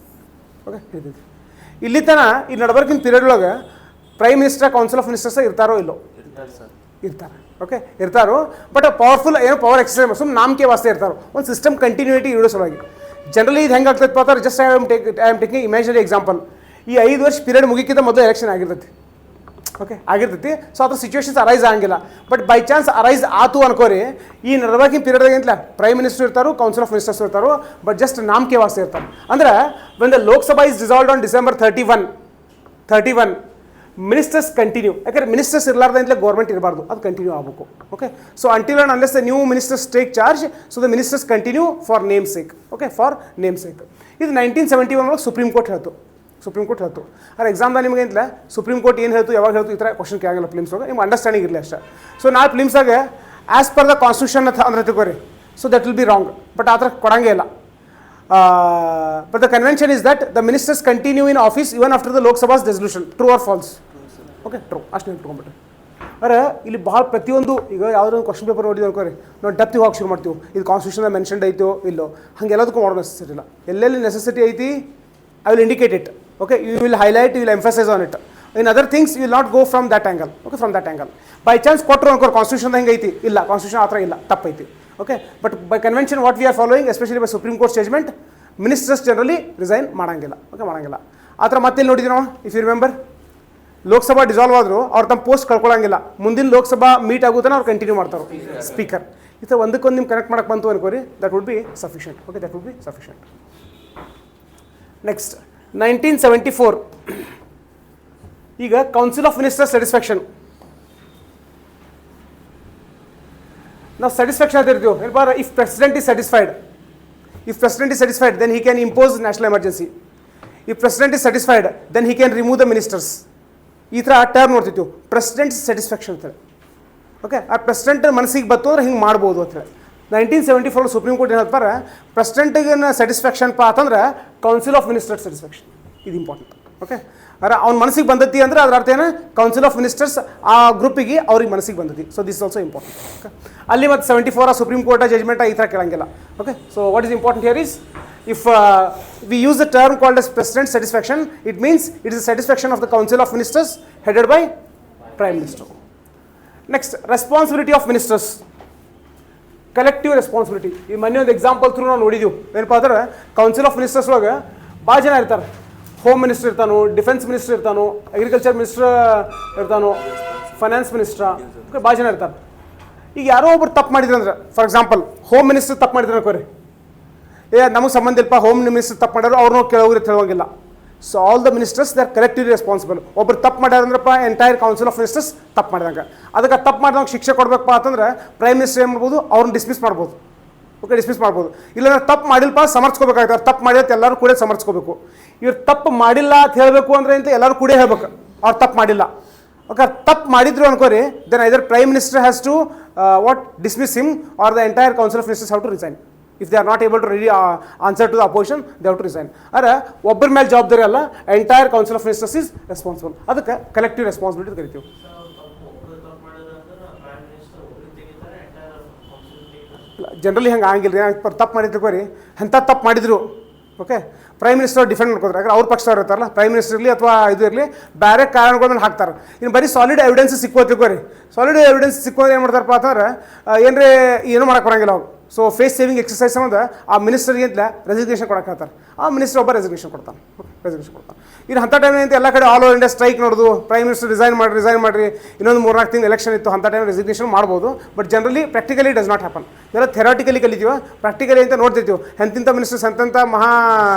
ಓಕೆ, ಹಿಡಿತೈತಿ. ಇಲ್ಲಿ ತನ ಈ ನಡಬರ್ಕಿನ ಪೀರಿಯಡ್ ಒಳಗೆ prime minister, council of ministers ಇರ್ತಾರೋ ಇಲ್ಲೋ? ಇರ್ತಾರೆ. ಓಕೆ, ಇರ್ತಾರೋ. ಬಟ್ ಪವರ್ಫುಲ್ ಏನು ಪವರ್ ಎಕ್ಸರ್ಸೈಸ್ ಸುಮ್ಮನೆ ನಾಮಕೆ ವಾಸ್ತೆ ಇರ್ತಾರೋ. ಒಂದು ಸಿಸ್ಟಮ್ ಕಂಟಿನ್ಯೂಟಿ ಇಡೋ ಸಲುವಾಗಿ. ಜನರಲಿ ಇದು ಹೆಂಗೆ ಆಗ್ತೈತೆ ಪಾತ್ರ? Just I am taking imaginary example. ಈ 5 ವರ್ಷ ಪೀರಿಯಡ್ ಮುಗಿಕಿಂತ ಮೊದಲು ಎಲೆಕ್ಷನ್ ಆಗಿರ್ತೈತಿ. ಓಕೆ, ಆಗಿರ್ತೈತಿ. ಸೊ ಅದ್ರ ಸಿಚುವೇಶನ್ಸ್ ಅರೈಸ್ ಆಗಂಗಿಲ್ಲ. ಬಟ್ ಬೈ ಚಾನ್ಸ್ ಅರೈಸ್ ಆತು ಅನ್ಕೋರಿ, ಈ ನಡಬರ್ಕಿನ ಪೀರಿಯಡ್ದಾಗ ಏನಿಲ್ಲ ಪ್ರೈಮ್ ಮಿನಿಸ್ಟರ್ ಇರ್ತಾರೋ, ಕೌನ್ಸಿಲ್ ಆಫ್ ಮಿನಿಸ್ಟರ್ಸ್ ಇರ್ತಾರೋ, ಬಟ್ ಜಸ್ಟ್ ನಾಮಕೆ ವಾಸ್ತೆ ಇರ್ತಾರೆ. ಅಂದ್ರೆ when the Lok Sabha is dissolved on December 31, ministers continue. ಯಾಕಂದ್ರೆ ಮಿನಿಸ್ಟರ್ಸ್ ಇರಲಾರ್ದಂತಲೇ ಗೌರ್ಮೆಂಟ್ ಇರಬಾರ್ದು, ಅದು ಕಂಟಿನ್ಯೂ ಆಗಬೇಕು. Okay, so until and unless the new ministers take charge, so the ministers continue for name sake. Okay, for name sake. ಇದು 1971 ಒಳಗೆ supreme court ಹೇಳ್ತು. ಆದರೆ ಎಕ್ಸಾಮ್ದಾಗ ನಿಮಗೆ ಏನಿಲ್ಲ ಸುಪ್ರೀಂ ಕೋರ್ಟ್ ಏನು ಹೇಳ್ತು, ಯಾವಾಗ ಹೇಳ್ತು, ಈ ಥರ ಕ್ವಶನ್ ಕೇಳಂಗಿಲ್ಲ ಫಿಲ್ಮ್ಸ್ ಒಳಗೆ. ನಿಮ್ಗೆ ಅಂಡರ್ಸ್ಟ್ಯಾಂಡಿಂಗ್ ಇರಲಿ ಅಷ್ಟೇ. ಸೊ ನಾಳೆ ಫಿಲ್ಮ್ಸಾಗೆ ಆ್ಯಸ್ ಪರ್ ದ ಕಾನ್ಸ್ಟಿಟ್ಯೂಷನ್ ಅಂದ್ರೆ ತಿಳ್ಕೊರಿ. So that will B wrong. But ಆ ಥರ ಕೊಡಂಗೇ ಇಲ್ಲ. But the convention is that the ministers continue in office even after the ಲೋಕಸಭಾಸ್ ಡೆಸಲ್ಯೂಷನ್. True or false? Okay, true. ಅಷ್ಟು ನೆನ್ಪಿಟ್ಕೊಂಡ್ಬಿಟ್ರೆ. ಅಂದರೆ ಇಲ್ಲಿ ಭಾಳ ಪ್ರತಿಯೊಂದು ಈಗ ಯಾವುದೋ ಒಂದು ಕ್ವಶನ್ ಪೇಪರ್ ನೋಡಿದ್ವಿ ಅನ್ಕೋರಿ, ನಾವು ಡೆಪ್ತ್ ಹೋಗಿ ಶುರು ಮಾಡ್ತೀವಿ. ಇದು ಕಾನ್ಸ್ಟಿಟ್ಯೂಷನ್ ಮೆನ್ಷನ್ಡ್ ಐತೋ ಇಲ್ಲೋ, ಹಂಗೆ ಎಲ್ಲದಕ್ಕೂ ಮಾಡೋ ನೆಸೆಸಿಟಿ ಇಲ್ಲ. ಎಲ್ಲೆಲ್ಲಿ ನೆಸೆಸಿಟಿ ಐತಿ I will indicate it. Okay, you will highlight, you will emphasize on it. In other things, you will not go from that angle. Okay, from that angle. By chance, ಕೊಟ್ಟರು ಅನ್ಕೋರು constitution ಹೆಂಗೆ ಐತಿ? ಇಲ್ಲ, constitution ಆ ಥರ ಇಲ್ಲ, ತಪ್ಪೈತಿ. Okay, but by convention what we are following, especially by supreme court judgement, ministers generally resign ಮಾಡಂಗಿಲ್ಲ. Okay, ಮಾಡಂಗಿಲ್ಲ. ಆ ಥರ ಮತ್ತೆ ನೋಡಿದ್ವಿ ನಾವು. If you remember, Lok Sabha dissolve ಆದರೂ ಅವ್ರು ತಮ್ಮ ಪೋಸ್ಟ್ ಕಳ್ಕೊಳ್ಳಂಗಿಲ್ಲ. ಮುಂದಿನ ಲೋಕಸಭಾ ಮೀಟ್ ಆಗುತ್ತಾನೆ ಅವ್ರು ಕಂಟಿನ್ಯೂ ಮಾಡ್ತಾರೆ. ಸ್ಪೀಕರ್ ಈ ಥರ ಒಂದಕ್ಕೊಂದು ನಿಮ್ಗೆ ಕನೆಕ್ಟ್ ಮಾಡಕ್ಕೆ ಬಂತು ಅನ್ಕೋರಿ, that would be sufficient. Okay, that would be sufficient. Next 1974 ಈಗ ಕೌನ್ಸಿಲ್ ಆಫ್ ಮಿನಿಸ್ಟರ್ಸ್ ಸ್ಯಾಟಿಸ್ಫ್ಯಾಕ್ಷನ್. ನಾವು ಸ್ಯಾಟಿಸ್ಫ್ಯಾಕ್ಷನ್ ಅಂತ ಇರ್ತೀವಿ ಏನಪ್ಪ? If president is satisfied then he can impose national emergency. If president is satisfied then he can remove the ministers. ಈ ಥರ term ನೋಡ್ತಿತ್ತು. President satisfaction ಅಂತೇಳಿ. Okay, ಆ ಪ್ರೆಸಿಡೆಂಟ್ ಮನಸ್ಸಿಗೆ ಬತ್ತು ಅಂದ್ರೆ ಹಿಂಗೆ ಮಾಡ್ಬೋದು ಅಂತೇಳಿ. 1974 ಸುಪ್ರೀಂ ಕೋರ್ಟ್ ಏನು ಹೇಳ್ತಾರೆ? ಪ್ರೆಸಿಡೆಂಟಿಗೆ ಸ್ಯಾಟಿಸ್ಫ್ಯಾಕ್ಷನ್ ಅಂತಂದ್ರೆ ಕೌನ್ಸಿಲ್ ಆಫ್ ಮಿನಿಸ್ಟರ್ಸ್ ಸ್ಯಾಟಿಸ್ಫ್ಯಾಕ್ಷನ್. ಇದು ಇಂಪಾರ್ಟೆಂಟ್. ಓಕೆ, ಅರೆ ಅವ್ನ ಮನಸ್ಸಿಗೆ ಬಂದತಿ ಅಂದರೆ ಅದರ ಅರ್ಥ ಏನು? ಕೌನ್ಸಿಲ್ ಆಫ್ ಮಿನಿಸ್ಟರ್ಸ್ ಆ ಗ್ರೂಪಿಗೆ ಅವ್ರಿಗೆ ಮನಸ್ಸಿಗೆ ಬಂದತಿ. So this also important. Okay, ಅಲ್ಲಿ ಮತ್ತು 74 ಸುಪ್ರೀಂ ಕೋರ್ಟ್ ಜಜ್ಮೆಂಟ್ ಈ ಥರ ಕೇಳಂಗಿಲ್ಲ. Okay, so what is important here is if we use the term called as president satisfaction, it means it is a satisfaction of the council of ministers headed by prime minister. Next, responsibility of ministers. Collective responsibility. ಈ ಮೊನ್ನೆ ಒಂದು example through ನಾವು ನೋಡಿದ್ದೀವಿ. ಏನಪ್ಪ ಅಂದ್ರೆ council of ministers ಒಳಗೆ ಭಾಳ ಜನ ಇರ್ತಾರೆ. ಹೋಮ್ ಮಿನಿಸ್ಟರ್ ಇರ್ತಾನೋ, ಡಿಫೆನ್ಸ್ ಮಿನಿಸ್ಟರ್ ಇರ್ತಾನೋ, ಅಗ್ರಿಕಲ್ಚರ್ ಮಿನಿಸ್ಟರ್ ಇರ್ತಾನೋ, ಫೈನಾನ್ಸ್ ಮಿನಿಸ್ಟ್ರ, ಓಕೆ, ಭಾಳ ಜನ ಇರ್ತಾರೆ. ಈಗ ಯಾರೋ ಒಬ್ರು ತಪ್ಪು ಮಾಡಿದ್ರು ಅಂದ್ರೆ, ಫಾರ್ ಎಕ್ಸಾಂಪಲ್ ಹೋಮ್ ಮಿನಿಸ್ಟರ್ ತಪ್ಪು ಮಾಡಿದ್ರು ಅನ್ಕೋರಿ, ನಮಗೆ ಸಂಬಂಧ ಇಲ್ಪ, ಹೋಮ್ ಮಿನಿಸ್ಟರ್ ತಪ್ಪು ಮಾಡ್ಯಾರು, ಅವ್ರನ್ನೂ ಕೇಳೋಗ್ರಿ ತಿಳುವಂಗಿಲ್ಲ. So all the ministers they are collectively responsible. ಒಬ್ರು ತಪ್ಪು ಮಾಡ್ಯಾರಂದ್ರಪ್ಪ ಎಂಟೈರ್ ಕೌನ್ಸಿಲ್ ಆಫ್ ಮಿನಿಸ್ಟರ್ಸ್ ತಪ್ಪು ಮಾಡಿದಂಗೆ. ಅದಕ್ಕೆ ತಪ್ಪು ಮಾಡಿದಂಗೆ ಶಿಕ್ಷೆ ಕೊಡಬೇಕಪ್ಪ ಅಂತಂದ್ರೆ ಪ್ರೈಮ್ ಮಿನಿಸ್ಟರ್ ಏನು ಮಾಡ್ಬೋದು, ಅವ್ರನ್ನ ಡಿಸ್ಮಿಸ್ ಮಾಡ್ಬೋದು. ಓಕೆ, ಡಿಸ್ಮಿಸ್ ಮಾಡ್ಬೋದು. ಇಲ್ಲಾಂದ್ರೆ ತಪ್ಪು ಮಾಡಿಲ್ಪ ಸಮರ್ಸ್ಕೋಬೇಕಾಗುತ್ತೆ. ಅವ್ರು ತಪ್ಪು ಮಾಡಿದ್ರೆ ಎಲ್ಲರೂ ಕೂಡ ಸಮರ್ಸ್ಕೋಬೇಕು. ಇವ್ರು ತಪ್ಪು ಮಾಡಿಲ್ಲ ಅಂತ ಹೇಳಬೇಕು ಅಂದರೆ ಅಂತ ಎಲ್ಲರೂ ಕೂಡ ಹೇಳ್ಬೇಕು ಅವ್ರು ತಪ್ಪು ಮಾಡಿಲ್ಲ. ಓಕೆ, ತಪ್ಪು ಮಾಡಿದ್ರು ಅನ್ಕೋರಿ, then either prime minister has to dismiss him or the entire council of ministers have to resign. If they are not able to really answer to the opposition, they have to resign. ಆದರೆ ಒಬ್ಬರ ಮೇಲೆ ಜವಾಬ್ದಾರಿ ಅಲ್ಲ, entire council of ministers is responsible. ಅದಕ್ಕೆ collective responsibility ಕರಿತೀವಿ. Generally ಹಂಗೆ ಆಗಿಲ್ಲ. ತಪ್ಪು ಮಾಡಿದ್ರು ಬರೀ ಎಂಥ ತಪ್ಪು ಮಾಡಿದ್ರು, ಓಕೆ, ಪ್ರೈಮ್ ಮಿನಿಸ್ಟರ್ ಡಿಫೆಂಡ್ ಮಾಡ್ಕೋತಾರೆ. ಯಾಕಂದ್ರೆ ಅವ್ರ ಪಕ್ಷದವ್ರು ಇರ್ತಾರಲ್ಲ, ಪ್ರೈಮ್ ಮಿನಿಸ್ಟರ್ ಇರಲಿ ಅಥವಾ ಇದು ಇರಲಿ, ಬೇರೆ ಕಾರಣಗಳ ಮೇಲೆ ಹಾಕ್ತಾರೆ. ಇನ್ನು ಬರೀ ಸಾಲಿಡ್ ಎವಿಡೆನ್ಸ್ ಸಿಕ್ಕೋತಿಕೋರಿ. ಸಾಲಿಡ್ ಎವಿಡೆನ್ಸ್ ಸಿಕ್ಕೋದು ಏನು ಮಾಡ್ತಾರಪ್ಪ ಅಂತಂದ್ರೆ ಏನ್ರಿ ಏನೂ ಮಾಡಕ್ಕೆ ಬರಂಗಿಲ್ಲ ಅವ್ರು. ಸೊ ಫೇಸ್ ಸೇವಿಂಗ್ ಎಕ್ಸಸೈಸ್ ಅನ್ನೋದು ಆ ಮಿನಿಸ್ಟರ್ಗೆ ಅಂತ ರೆಸಿಗ್ನೇಷನ್ ಕೊಡಕ್ಕೆ ಹೇಳ್ತಾರೆ. ಆ ಮಿನಿಸ್ಟರ್ ಒಬ್ಬ ರೆಸಿಗ್ನೇಷನ್ ಕೊಡ್ತಾನೆ. ಇನ್ನು ಅಂಥ ಟೈಮ್ ಅಂತ ಎಲ್ಲ ಕಡೆ ಆಲ್ ಓವರ್ ಇಂಡಿಯಾ ಸ್ಟ್ರೈಕ್ ನೋಡೋದು, ಪ್ರೈಮ್ ಮಿನಿಸ್ಟರ್ ರಿಸೈನ್ ಮಾಡಿರಿ, ಇನ್ನೊಂದು 3-4 ತಿಂಗಳು ಎಲೆಕ್ಷನ್ ಇತ್ತು, ಅಂಥ ಟೈಮ್ ರೆಸಿಗ್ನೇಷನ್ ಮಾಡ್ಬೋದು. But generally practically does not happen. ಇದೆಲ್ಲ ಥೆರಾಟಿಕಲಿ ಕಲಿತೀವಿ, ಪ್ರಾಕ್ಟಿಕಲಿ ಅಂತ ನೋಡ್ತಿರ್ತೀವಿ. ಎಂತಿಂಥ ಮಿನಿಸ್ಟರ್ಸ್ ಎಂತೆಂಥ ಮಹಾ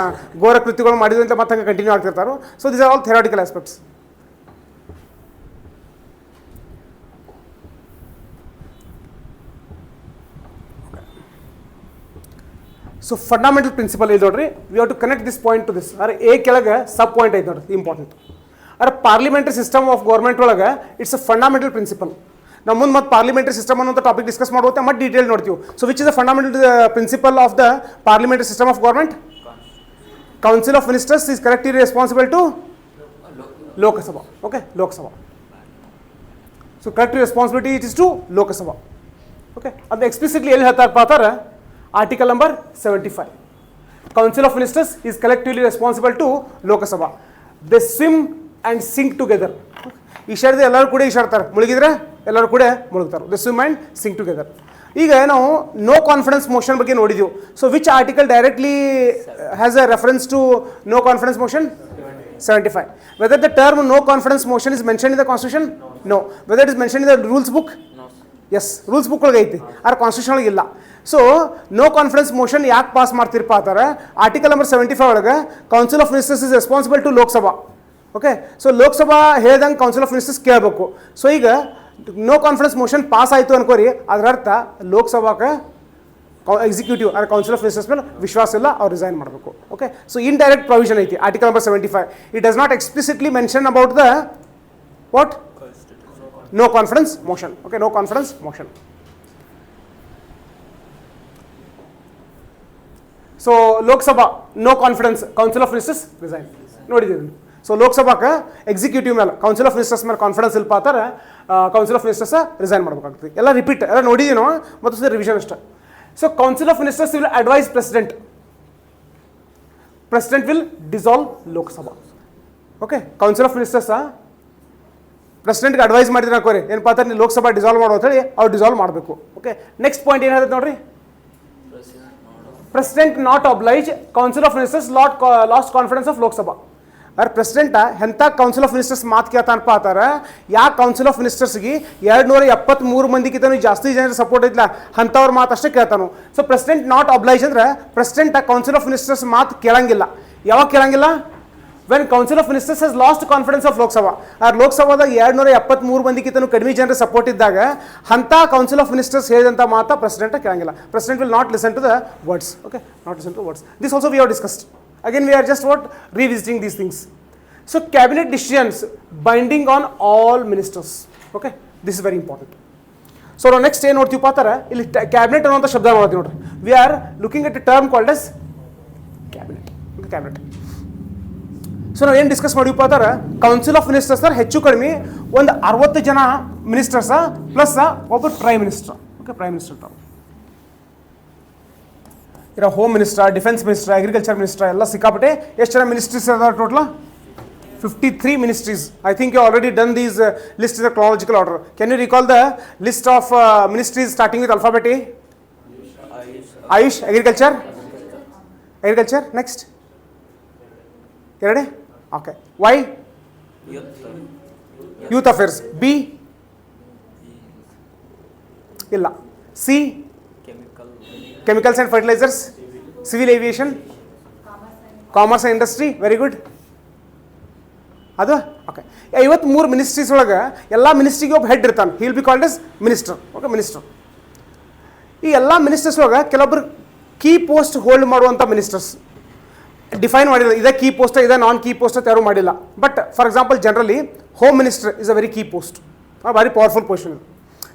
ಘೋರ ಕೃತ್ಯಗಳು ಮಾಡಿದ್ರು ಅಂತ ಮತ್ತೆ ಹಂಗೆ ಕಂಟಿನ್ಯೂ ಆಗ್ತಿರ್ತಾರೆ. So these are all theoretical aspects. So fundamental principle ಇದು ನೋಡ್ರಿ, we have to connect this point to this. ಅರೆ ಎ ಕೆಳಗೆ ಸಬ್ ಪಾಯಿಂಟ್ ಐತೆ ನೋಡ್ರಿ, ಇಂಪಾರ್ಟೆಂಟ್. ಅರೆ ಪಾರ್ಲಿಮೆಂಟರಿ ಸಿಸ್ಟಮ್ ಆಫ್ ಗೌರ್ಮೆಂಟ್ ಒಳಗೆ ಇಟ್ಸ್ ಅ ಫಂಡಮೆಂಟಲ್ ಪ್ರಿನ್ಸಿಪಲ್. ನಾವು ಮುಂದೆ ಮತ್ತೆ ಪಾರ್ಲಿಮೆಂಟರಿ ಸಿಸ್ಟಮ್ ಅನ್ನೋ ಟಾಪಿಕ್ ಡಿಸ್ಕಸ್ ಮಾಡುತ್ತೆ, ಮತ್ತೆ ಡೀಟೇಲ್ ನೋಡ್ತೀವಿ. So which is the fundamental principle of the parliamentary system of government? Council of ministers is collectively responsible to Lok Sabha. Okay, Lok Sabha. So collective responsibility it is to Lok Sabha. Okay, ಅದು explicitly ಎಲ್ಲಿ ಹೇಳ್ತಾರಪ್ಪ ಅಂತಾರೆ, article number 75. Council of Ministers is collectively responsible to Lok Sabha. They swim and sink together. ಈಶಾಡ್ದೆ ಎಲ್ಲರೂ ಕೂಡ ಈಶಾಡ್ತಾರೆ, ಮುಳುಗಿದ್ರೆ ಎಲ್ಲರೂ ಕೂಡ ಮುಳುಗ್ತಾರೆ. They swim and sink together. ಈಗ ನಾವು ನೋ ಕಾನ್ಫಿಡೆನ್ಸ್ ಮೋಷನ್ ಬಗ್ಗೆ ನೋಡಿದೆವು. So which article directly has a reference to no confidence motion? 75. Whether the term no confidence motion is mentioned in the constitution? No. Whether it is mentioned in the rules book? S, rules book ಒಳಗೆ ಐತಿ, ಆದ್ರೆ constitution ಒಳಗೆ ಇಲ್ಲ. So no confidence motion ಯಾಕೆ pass ಮಾಡ್ತಿರಪ್ಪ ಅಂತಾರೆ, article number 75 ಒಳಗೆ council of ministers is responsible to Lok Sabha. Okay, so Lok Sabha ಹೇಳ್ದಂಗೆ council of ministers ಕೇಳಬೇಕು. ಸೊ ಈಗ ನೋ ಕಾನ್ಫಿಡೆನ್ಸ್ ಮೋಷನ್ ಪಾಸ್ ಆಯಿತು ಅನ್ಕೋರಿ, ಅದರ ಅರ್ಥ ಲೋಕಸಭಾಕ್ಕೆ ಎಕ್ಸಿಕ್ಯೂಟಿವ್ ಅಂದರೆ ಕೌನ್ಸಿಲ್ ಆಫ್ ಮಿನಿಸ್ಟರ್ಸ್ ಮೇಲೆ ವಿಶ್ವಾಸ ಇಲ್ಲ, ಅವ್ರು ರಿಸೈನ್ ಮಾಡಬೇಕು. ಓಕೆ, ಸೊ ಇಂಡೈರೆಕ್ಟ್ ಪ್ರೊವಿಷನ್ ಐತಿ article number 75. It does not explicitly mention about the what? No confidence motion. Okay, no confidence motion. So Lok Sabha no confidence, Council of Ministers resign. ನೋಡಿದ್ದೀವಿ. So ಲೋಕಸಭಾಕ್ಕೆ executive ಮೇಲೆ council of ministers ಮೇಲೆ confidence ಇಲ್ಲ ಪಾತಾರೆ, council of ministers resign ಮಾಡಬೇಕಾಗ್ತದೆ. ಎಲ್ಲ repeat ಎಲ್ಲ ನೋಡಿದ್ದೀವಿ ನಾವು, ಮತ್ತು ರಿವಿಷನ್ ಅಷ್ಟೇ. So council of ministers will advise president. President will dissolve Lok Sabha. Okay, council of ministers ಪ್ರೆಸಿಡೆಂಟ್ಗೆ advice ಮಾಡಿದ್ರೆ ಹಾಕೋರಿ ಏನಪ್ಪ ಅಂತ, ನೀವು ಲೋಕಸಭಾ ಡಿಸಾಲ್ವ್ ಮಾಡೋ ಅಂತೇಳಿ ಅವ್ರು ಡಿಸಾಲ್ವ್ ಮಾಡಬೇಕು. ಓಕೆ, ನೆಕ್ಸ್ಟ್ ಪಾಯಿಂಟ್ ಏನು ಹೇಳ್ತದೆ ನೋಡ್ರಿ, president not ಅಬ್ಲೈಜ್ council of ministers last confidence of Lok Sabha. ಅವ್ರ ಪ್ರೆಸಿಡೆಂಟ್ ಎಂಥ ಕೌನ್ಸಿಲ್ ಆಫ್ ಮಿನಿಸ್ಟರ್ಸ್ ಮಾತು ಕೇಳ್ತಾನಪ್ಪ ಅಂತಾರೆ, ಯಾಕೆ ಕೌನ್ಸಿಲ್ ಆಫ್ ಮಿನಿಸ್ಟರ್ಸ್ಗೆ 273 ಮಂದಿಗಿಂತ ಜಾಸ್ತಿ ಜನರ ಸಪೋರ್ಟ್ ಐತಿಲ್ಲ ಅಂಥವ್ರ ಮಾತು ಅಷ್ಟೇ ಕೇಳ್ತಾನು. ಸೊ ಪ್ರೆಸಿಡೆಂಟ್ ನಾಟ್ ಅಬ್ಲೈಜ್ ಅಂದ್ರೆ ಪ್ರೆಸಿಡೆಂಟ್ ಕೌನ್ಸಿಲ್ ಆಫ್ ಮಿನಿಸ್ಟರ್ಸ್ ಮಾತು ಕೇಳಂಗಿಲ್ಲ. ಯಾವಾಗ ಕೇಳಂಗಿಲ್ಲ? When council of ministers has last confidence of Lok Sabha. ಆ ಲೋಕಸಭಾದಾಗ 273 ಮಂದಿಗಿಂತ ಕಡಿಮೆ ಜನರ ಸಪೋರ್ಟ್ ಇದ್ದಾಗ ಅಂಥ ಕೌನ್ಸಿಲ್ ಆಫ್ ಮಿನಿಸ್ಟರ್ಸ್ ಹೇಳಿದಂಥ ಮಾತಾ ಪ್ರೆಸಿಡೆಂಟ್ ಕೇಳಂಗಿಲ್ಲ. President will not listen to the words. Okay, not listen to words. This also we have discussed. Again, we are just revisiting these things. So cabinet decisions binding on all ministers. Okay, this is very important. So now next ಏನು ನೋಡ್ತೀವಿ ಪಾತಾರೆ, ಇಲ್ಲಿ cabinet ಅನ್ನುವಂಥ ಶಬ್ದ ನೋಡ್ತೀವಿ ನೋಡ್ರಿ. We are looking at a term called as cabinet. Cabinet. So ನಾವು ಏನು discuss ಮಾಡಿವಿ ಪಾತಾರೆ, ಕೌನ್ಸಿಲ್ ಆಫ್ ಮಿನಿಸ್ಟರ್ಸ್ ಹೆಚ್ಚು ಕಡಿಮೆ ಒಂದು 60 ಜನ ಮಿನಿಸ್ಟರ್ಸ ಪ್ಲಸ್ ಒಬ್ಬ prime minister. Okay, prime minister ಇರೋ home minister, defence minister, agriculture minister ಎಲ್ಲ ಸಿಕ್ಕಾಪಟ್ಟೆ. ಎಷ್ಟು ಜನ ಮಿನಿಸ್ಟ್ರೀಸ್ ಅದಾವೆ total? 53 ministries. I think you already done these list in the chronological order. Can you recall the list of ministries starting with alphabet A? Ayush, agriculture. Next. You ready? Okay. Y? Youth affairs. B? Illa. C? Chemicals and fertilizers. Civil aviation. Commerce and industry. Very good. ಅದು okay 53 ministries ಒಳಗೆ ಎಲ್ಲ ಮಿನಿಸ್ಟ್ರಿಗೆ ಒಬ್ಬ head ಇರ್ತಾನೆ, he will be called as minister. Okay, minister. ಈ ಎಲ್ಲ ministers ಒಳಗೆ ಕೆಲವೊಬ್ರು key post hold ಮಾಡುವಂಥ ಮಿನಿಸ್ಟರ್ಸ್ ಡಿಫೈನ್ ಮಾಡಿಲ್ಲ, ಇದೇ ಕೀ ಪೋಸ್ಟ್, ಇದೇ ನಾನ್ ಕೀ ಪೋಸ್ಟ್ ಅಂತ ಯಾರೂ ಮಾಡಿಲ್ಲ. But for example generally home minister is a very key post, ಭಾರಿ ಪವರ್ಫುಲ್ ಪೊಸಿಷನ್ ಇದು.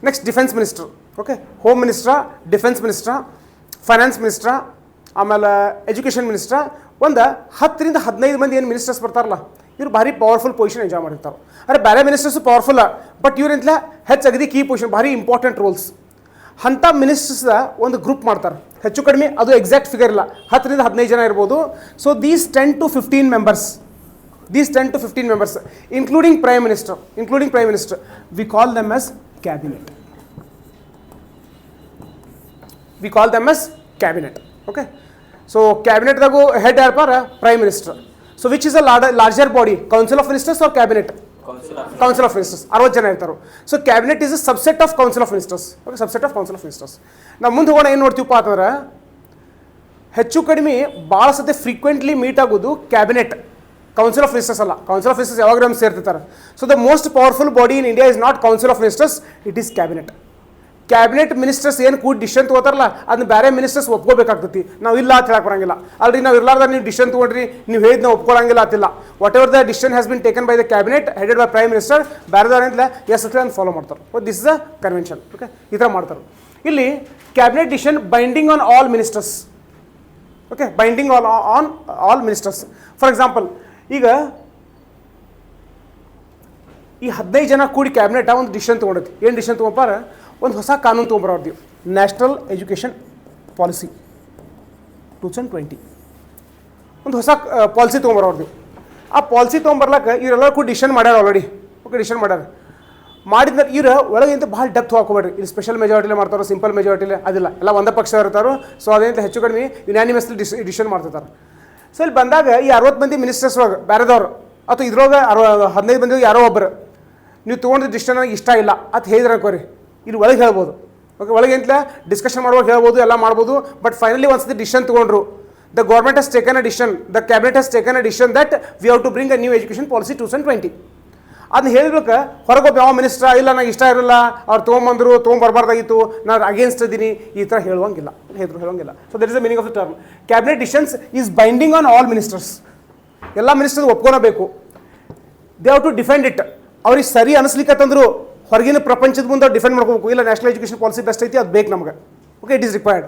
Next defence minister. Okay, home ಮಿನಿಸ್ಟ್ರ, ಡಿಫೆನ್ಸ್ ಮಿನಿಸ್ಟ್ರ, ಫೈನಾನ್ಸ್ ಮಿನಿಸ್ಟ್ರ, ಆಮೇಲೆ ಎಜುಕೇಷನ್ ಮಿನಿಸ್ಟ್ರ, ಒಂದು 10 ರಿಂದ 15 ಮಂದಿ ಏನು ಮಿನಿಸ್ಟರ್ಸ್ ಬರ್ತಾರಲ್ಲ, ಇವ್ರು ಭಾರಿ ಪವರ್ಫುಲ್ ಪೊಸಿಷನ್ ಎಂಜಾಯ್ ಮಾಡಿರ್ತಾರೆ. ಅರೆ ಬೇರೆ ಮಿನಿಸ್ಟರ್ಸು ಪವರ್ಫುಲ್ಲ, ಬಟ್ ಇವ್ರಿಂತಲೇ ಹೆಚ್ಚು ಅಗದಿ ಕೀ ಪೊಸಿಷನ್, ಭಾರಿ ಇಂಪಾರ್ಟೆಂಟ್ ರೋಲ್ಸ್. ಅಂಥ ಮಿನಿಸ್ಟರ್ಸ್ದ ಒಂದು ಗ್ರೂಪ್ ಮಾಡ್ತಾರೆ, ಹೆಚ್ಚು ಕಡಿಮೆ ಅದು ಎಕ್ಸಾಕ್ಟ್ ಫಿಗರ್ ಇಲ್ಲ, 10 ರಿಂದ 15 ಜನ ಇರ್ಬೋದು. So these 10 to 15 members, including prime minister, we call them as cabinet. Okay, so cabinet dagu head yarpara prime minister. So which is a larger body, council of ministers or cabinet? Council of ministers 60 ಜನ ಇರ್ತಾರೆ. So cabinet is a subset of council of ministers. Okay, subset of council of ministers. ನಾವು ಮುಂದೆ ಹೋಗೋಣ, ಏನು ನೋಡ್ತೀವಪ್ಪ ಅಂತಂದ್ರೆ ಹೆಚ್ಚು ಕಡಿಮೆ ಭಾಳ ಸತಿ ಫ್ರೀಕ್ವೆಂಟ್ಲಿ ಮೀಟ್ ಆಗೋದು ಕ್ಯಾಬಿನೆಟ್, ಕೌನ್ಸಿಲ್ ಆಫ್ ಮಿನಿಸ್ಟರ್ಸ್ ಅಲ್ಲ. ಕೌನ್ಸಿಲ್ ಆಫ್ ಮಿನಿಸ್ಟರ್ಸ್ ಯಾವಾಗ ನಮ್ಗೆ ಸೇರ್ತಿರ್ತಾರೆ. So the most powerful body in India is not council of ministers, it is cabinet. Cabinet ministers ಏನು ಕೂಡಿ ಡಿಸಿಷನ್ ತೊಗೋತಾರಲ್ಲ, ಅದನ್ನ ಬೇರೆ ಮಿನಿಸ್ಟರ್ಸ್ ಒಪ್ಕೋಬೇಕಾಗ್ತೈತಿ. ನಾವು ಇಲ್ಲ ಅಂತ ಹೇಳಕ್ಕೆ ಬರಂಗಿಲ್ಲ. ಅಲ್ರಿ ನಾವು ಇರ್ಲಾರ್ದ ನೀವು ಡಿಸಿಷನ್ ತೊಗೊಂಡ್ರಿ, ನೀವು ಹೇಳಿದ್ ನಾವು ಒಪ್ಕೊಳ್ಳಂಗಿಲ್ಲ ಅಂತಿಲ್ಲ. Whatever the decision has been taken by the cabinet headed by prime minister, ಬೇರೆದವ್ರಿಂದ ಎಸ್ ಅಂತ ಫಾಲೋ ಮಾಡ್ತಾರೆ. This is a convention. Okay, ಈ ಥರ ಮಾಡ್ತಾರೆ. ಇಲ್ಲಿ cabinet decision binding on all ministers. Okay, binding on all ministers. For example, ಈಗ ಈ 15 ಜನ ಕೂಡಿ ಕ್ಯಾಬಿನೆಟ್ ಒಂದು ಡಿಸಿಷನ್ ತೊಗೊಂಡೈತಿ. ಏನು ಡಿಸಿಷನ್ ತೊಗೊಂಬಾರ, ಒಂದು ಹೊಸ ಕಾನೂನು ತೊಗೊಂಬರೋರ್ತೀವಿ, ನ್ಯಾಷನಲ್ ಎಜುಕೇಷನ್ ಪಾಲಿಸಿ 2020 ಒಂದು ಹೊಸ ಪಾಲಿಸಿ ತೊಗೊಂಬರೋರ್ತೀವಿ. ಆ ಪಾಲಿಸಿ ತೊಗೊಂಬರ್ಲಕ್ಕೆ ಇವರೆಲ್ಲ ಕೂಡ ಡಿಸಿಷನ್ ಮಾಡ್ಯಾರ ಆಲ್ರೆಡಿ. ಓಕೆ, ಡಿಸಿಷನ್ ಮಾಡ್ಯಾರ. ಮಾಡಿದ್ರೆ ಇವ್ರು ಒಳಗಿಂತ ಭಾಳ ಡೆಪ್ತ್ ಹಾಕೋಬೇಡ್ರಿ. ಇಲ್ಲಿ ಸ್ಪೆಷಲ್ ಮೆಜಾರಿಟಿಲೇ ಮಾಡ್ತಾರೋ, ಸಿಂಪಲ್ ಮೆಜಾರಿಟಿಲೇ ಅದಿಲ್ಲ, ಎಲ್ಲ ಒಂದೇ ಪಕ್ಷ ಇರ್ತಾರೋ. ಸೊ ಅದೇಂತ ಹೆಚ್ಚು ಕಡಿಮೆ ಯುನಾನಿಮಸ್ಲಿ ಡಿಸಿಷನ್ ಮಾಡ್ತಿರ್ತಾರೆ. ಸೊ ಇಲ್ಲಿ ಬಂದಾಗ ಈ 60 ಮಂದಿ ಮಿನಿಸ್ಟರ್ಸ್ ಒಳಗೆ ಬೇರೆದವ್ರು ಅಥವಾ ಇದ್ರೊಳಗೆ 15 ಮಂದಿ ಯಾರೋ ಒಬ್ಬರು ನೀವು ತೊಗೊಂಡಿದ್ದ ಡಿಸಿಷನ್ ನನಗೆ ಇಷ್ಟ ಇಲ್ಲ ಅಂತ ಹೇಳಿದ್ರೆ ಅನ್ಕೋರಿ, ಇಲ್ಲಿ ಒಳಗೆ ಹೇಳ್ಬೋದು. ಓಕೆ, ಒಳಗೆ ಎಂತ ಡಿಸ್ಕಷನ್ ಮಾಡುವಾಗ ಹೇಳ್ಬೋದು, ಎಲ್ಲ ಮಾಡ್ಬೋದು. ಬಟ್ ಫೈನಲಿ ಒಂದ್ಸತಿ ಡಿಸಿಷನ್ ತೊಗೊಂಡ್ರು, the government has taken a decision, the cabinet has taken a decision that we have to bring a new education policy 2020. ಅದನ್ನ ಹೇಳಿರ್ಬೇಕು. ಹೊರಗೊಬ್ಬ ಯಾವ ಮಿನಿಸ್ಟ್ರ ಇಲ್ಲ ನಂಗೆ ಇಷ್ಟ ಇರಲ್ಲ, ಅವ್ರು ತೊಗೊಂಬಂದರು, ತೊಗೊಂಬರ್ಬಾರ್ದಾಗಿತ್ತು, ನಾನು ಅಗೇನ್ಸ್ಟ್ ಇದ್ದೀನಿ, ಈ ಥರ ಹೇಳುವಂಗಿಲ್ಲ. So that is the meaning of the term. Cabinet decisions is binding on all ministers. ಎಲ್ಲ ಮಿನಿಸ್ಟರ್ಸ್ ಒಪ್ಕೊಳಬೇಕು. They have to defend it. ಅವ್ರಿಗೆ ಸರಿ ಅನಿಸ್ಲಿಕ್ಕಂತಂದ್ರು ಹೊರಗಿನ ಪ್ರಪಂಚದ ಮುಂದೆ ಡಿಫೆಂಡ್ ಮಾಡ್ಕೋಬೇಕು. ಇಲ್ಲ, ನ್ಯಾಷನಲ್ ಎಜುಕೇಷನ್ ಪಾಲಿಸಿ ಬೆಸ್ಟ್ ಐತಿ, ಅದು ಬೇಕು ನಮಗೆ. Okay, it is required.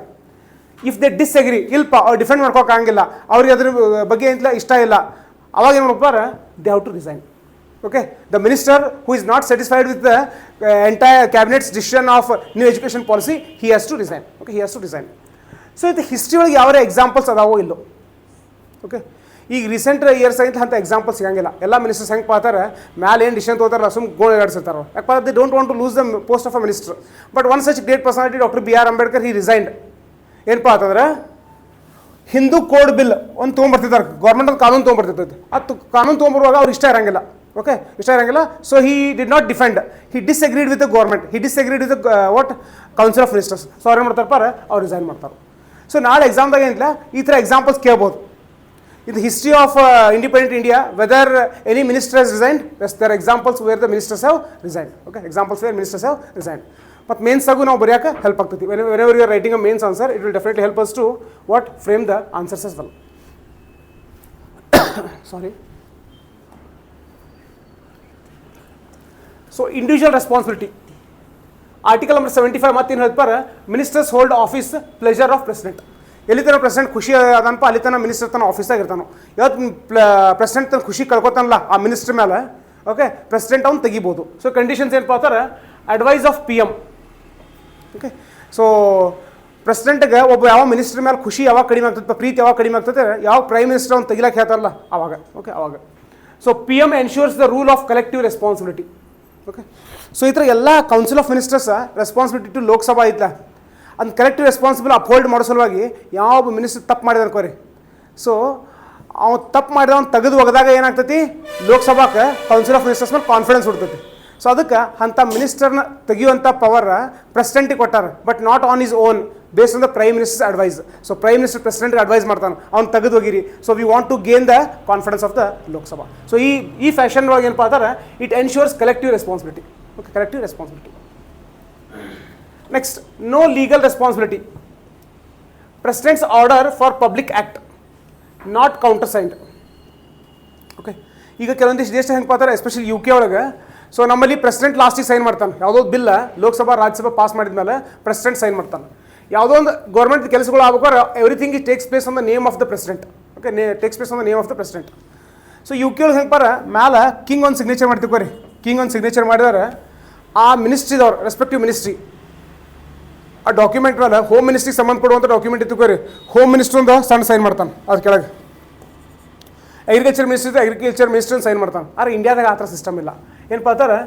If they disagree, ಇಲ್ಪ ಅವ್ರು ಡಿಫೆಂಡ್ ಮಾಡ್ಕೋಕ್ಕಾಗಿಲ್ಲ, ಅವ್ರಿಗೆ ಅದ್ರ ಬಗ್ಗೆ ಏನಿಲ್ಲ ಇಷ್ಟ ಇಲ್ಲ, ಅವಾಗ ಏನು ಮಾಡ್ಕೋರ, they have to resign. Okay, the minister who is not satisfied with the entire cabinet's decision of new education policy, he has to resign. Okay, he has to resign. So the history ಒಳಗೆ ಯಾವ examples ಅದಾವೋ ಇಲ್ಲೋ. Okay, ಈಗ recent years ಆಗಿಂತ ಅಂಥ examples ಸಿಗಂಗಿಲ್ಲ. ಎಲ್ಲ ministers ಹೆಂಗೆ ಪಾತಾರೆ, ಮ್ಯಾಲೆ ಏನು ಡಿಸಿಷನ್ ತೊಗೋತಾರ ಸುಮ್ ಗೋಳಾಡಿಸಿರ್ತಾರೆ. ಯಾಕಂದ್ರೆ they don't want to lose the post of a minister. But one such great personality doctor B.R. Ambedkar, he resigned. ಏನಪ್ಪ ಅಂತಂದ್ರೆ ಹಿಂದೂ ಕೋಡ್ ಬಿಲ್ ಒಂದು ತೊಗೊಂಬರ್ತಿದ್ದಾರೆ, ಗೌರ್ಮೆಂಟ್ ಒಂದು ಕಾನೂನು ತೊಗೊಂಬರ್ತಿರ್ತೈತೆ. ಅದು ಕಾನೂನು ತೊಗೊಂಬರುವಾಗ ಅವ್ರು ಇಷ್ಟ ಇರಂಗಿಲ್ಲ. ಓಕೆ, ಇಷ್ಟ ಇರಂಗಿಲ್ಲ. So he did not defend, he disagreed with the government, he disagreed with what council of ministers. So ಅವ್ರು ಏನು ಮಾಡ್ತಾರಪ್ಪ, ಅವ್ರು ರಿಸೈನ್ ಮಾಡ್ತಾರೆ. ಸೊ ನಾಳೆ ಎಕ್ಸಾಮ್ದಾಗ ಏನಿಲ್ಲ ಈ ಥರ ಎಕ್ಸಾಂಪಲ್ಸ್ ಕೇಳ್ಬೋದು. In the history of independent India, whether any minister has resigned, there examples where the ministers have resigned. Okay, examples where ministers have resigned. ಮತ್ತು ಮೇನ್ಸಾಗೂ ನಾವು ಬರೆಯೋಕೆ ಹೆಲ್ಪ್ ಆಗ್ತೈತಿ. Whenever you are writing a mains answer, it will definitely help us to what frame the answers as well. Sorry. So individual responsibility. Article number 75 ಮತ್ತೇನು ಹೇಳ್ತಾರೆ, ministers hold office pleasure of president. ಎಲ್ಲಿ ತನಕ president ಖುಷಿ ಅದನಪ್ಪ ಅಲ್ಲಿ ತನಕ minister ತನ್ನ ಆಫೀಸಾಗ ಇರ್ತಾನೋ. ಇವತ್ತು president ತನ್ನ ಖುಷಿ ಕಳ್ಕೊತಾನಲ್ಲ ಆ ಮಿನಿಸ್ಟರ್ ಮೇಲೆ, ಓಕೆ, ಪ್ರೆಸಿಡೆಂಟ್ ಅವ್ನು ತೆಗಿಬೋದು. ಸೊ ಕಂಡೀಷನ್ಸ್ ಏನಪ್ಪ ಅಂತಾರೆ, advise of PM. Okay, so ಪ್ರೆಸಿಡೆಂಟ್ಗೆ ಒಬ್ಬ ಯಾವ ಮಿನಿಸ್ಟರ್ ಮೇಲೆ ಖುಷಿ ಯಾವಾಗ ಕಡಿಮೆ ಆಗ್ತದೆ, ಪ್ರೀತಿ ಯಾವಾಗ ಕಡಿಮೆ ಆಗ್ತದೆ, ಯಾವ ಪ್ರೈಮ್ ಮಿನಿಸ್ಟರ್ ಅವ್ನು ತೆಗಿಲಕ್ಕೆ ಹೇಳ್ತಾರಲ್ಲ ಆವಾಗ. ಓಕೆ, ಅವಾಗ. So PM ensures the rule of collective responsibility. Okay, so ಈ ಥರ ಎಲ್ಲ council of ministers responsibility to Lok Sabha ಐತ್ಲ, ಅದನ್ನ ಕಲೆಕ್ಟಿವ್ ರೆಸ್ಪಾನ್ಸಿಬಲ್ ಅಪ್ಹೋಲ್ಡ್ ಮಾಡೋ ಸಲುವಾಗಿ ಯಾವ ಮಿನಿಸ್ಟರ್ ತಪ್ಪು ಮಾಡಿದ ಅನ್ಕೋರಿ. ಸೊ ಅವ್ನು ತಪ್ಪು ಮಾಡಿದ ಅವ್ನು ತೆಗೆದು ಒಗದಾಗ ಏನಾಗ್ತೈತಿ, ಲೋಕಸಭಾಕ್ಕೆ ಕೌನ್ಸಿಲ್ ಆಫ್ ಮಿನಿಸ್ಟರ್ಸ್ ಮೇಲೆ ಕಾನ್ಫಿಡೆನ್ಸ್ ಹುಡ್ತೈತಿ. ಸೊ ಅದಕ್ಕೆ ಅಂಥ ಮಿನಿಸ್ಟರ್ನ ತೆಗೆಯುವಂಥ ಪವರ್ ಪ್ರೆಸಿಡೆಂಟಿಗೆ ಕೊಟ್ಟಾರ, but not on is own, based on the prime minister's advice. So prime minister ಪ್ರೆಸಿಡೆಂಟ್ಗೆ ಅಡ್ವೈಸ್ ಮಾಡ್ತಾನೆ, ಅವ್ನು ತೆಗೆದು ಹೋಗಿರಿ. So we want to gain the confidence of the Lok Sabha. So ಈ ಫ್ಯಾಷನ್ ಒಳಗೆ ಏನಪ್ಪ ಅಂದ್ರೆ it ensures collective responsibility. Okay, collective responsibility. Next, no legal responsibility. President's order for public act not counter signed. Okay, ಈಗ ಕೆಲವೊಂದಿಷ್ಟು ದೇಶ ಹೆಂಗೆ ಪಾತಾರೆ, especially UK ಒಳಗೆ. So ನಮ್ಮಲ್ಲಿ ಪ್ರೆಸಿಡೆಂಟ್ ಲಾಸ್ಟಿಗೆ ಸೈನ್ ಮಾಡ್ತಾನೆ. ಯಾವುದೋ ಬಿಲ್ಲ ಲೋಕಸಭಾ ರಾಜ್ಯಸಭಾ ಪಾಸ್ ಮಾಡಿದ್ಮೇಲೆ ಪ್ರೆಸಿಡೆಂಟ್ ಸೈನ್ ಮಾಡ್ತಾನೆ. ಯಾವುದೋ ಒಂದು ಗೌರ್ಮೆಂಟ್ ಕೆಲಸಗಳು ಆಗ್ಬೇಕಾದ್ರೆ everything is takes place on the name of the president. Okay, takes place on the name of the president. So UK ಒಳಗೆ ಹೆಂಗೆ ಪಾರ ಮ್ಯಾಲೆ ಕಿಂಗ್ ಒಂದು ಸಿಗ್ನೇಚರ್ ಮಾಡ್ತಿಕೋರಿ. ಕಿಂಗ್ ಒಂದು ಸಿಗ್ನೇಚರ್ ಮಾಡಿದಾರೆ, ಆ ಮಿನಿಸ್ಟ್ರಿದವ್ರು ರೆಸ್ಪೆಕ್ಟಿವ್ ಮಿನಿಸ್ಟ್ರಿ ಆ ಡಾಕ್ಯುಮೆಂಟ್ ಮೇಲೆ ಹೋಮ್ ಮಿನಿಸ್ಟ್ರಿಗೆ ಸಂಬಂಧಪಡುವಂಥ ಡಾಕ್ಯುಮೆಂಟ್ ಇತ್ತುಕೋರಿ, ಹೋಮ್ ಮಿನಿಸ್ಟ್ರ್ ಒಂದು ಸಣ್ಣ ಸೈನ್ ಮಾಡ್ತಾನೆ ಅದ್ರ ಕೆಳಗೆ. ಅಗ್ರಿಕಲ್ಚರ್ ಮಿನಿಸ್ಟರ್ ಸೈನ್ ಮಾಡ್ತಾನೆ. ಆದರೆ ಇಂಡಿಯಾದಾಗ ಆ ಥರ ಸಿಸ್ಟಮ್ ಇಲ್ಲ. ಏನಪ್ಪ ಅಂತಾರೆ,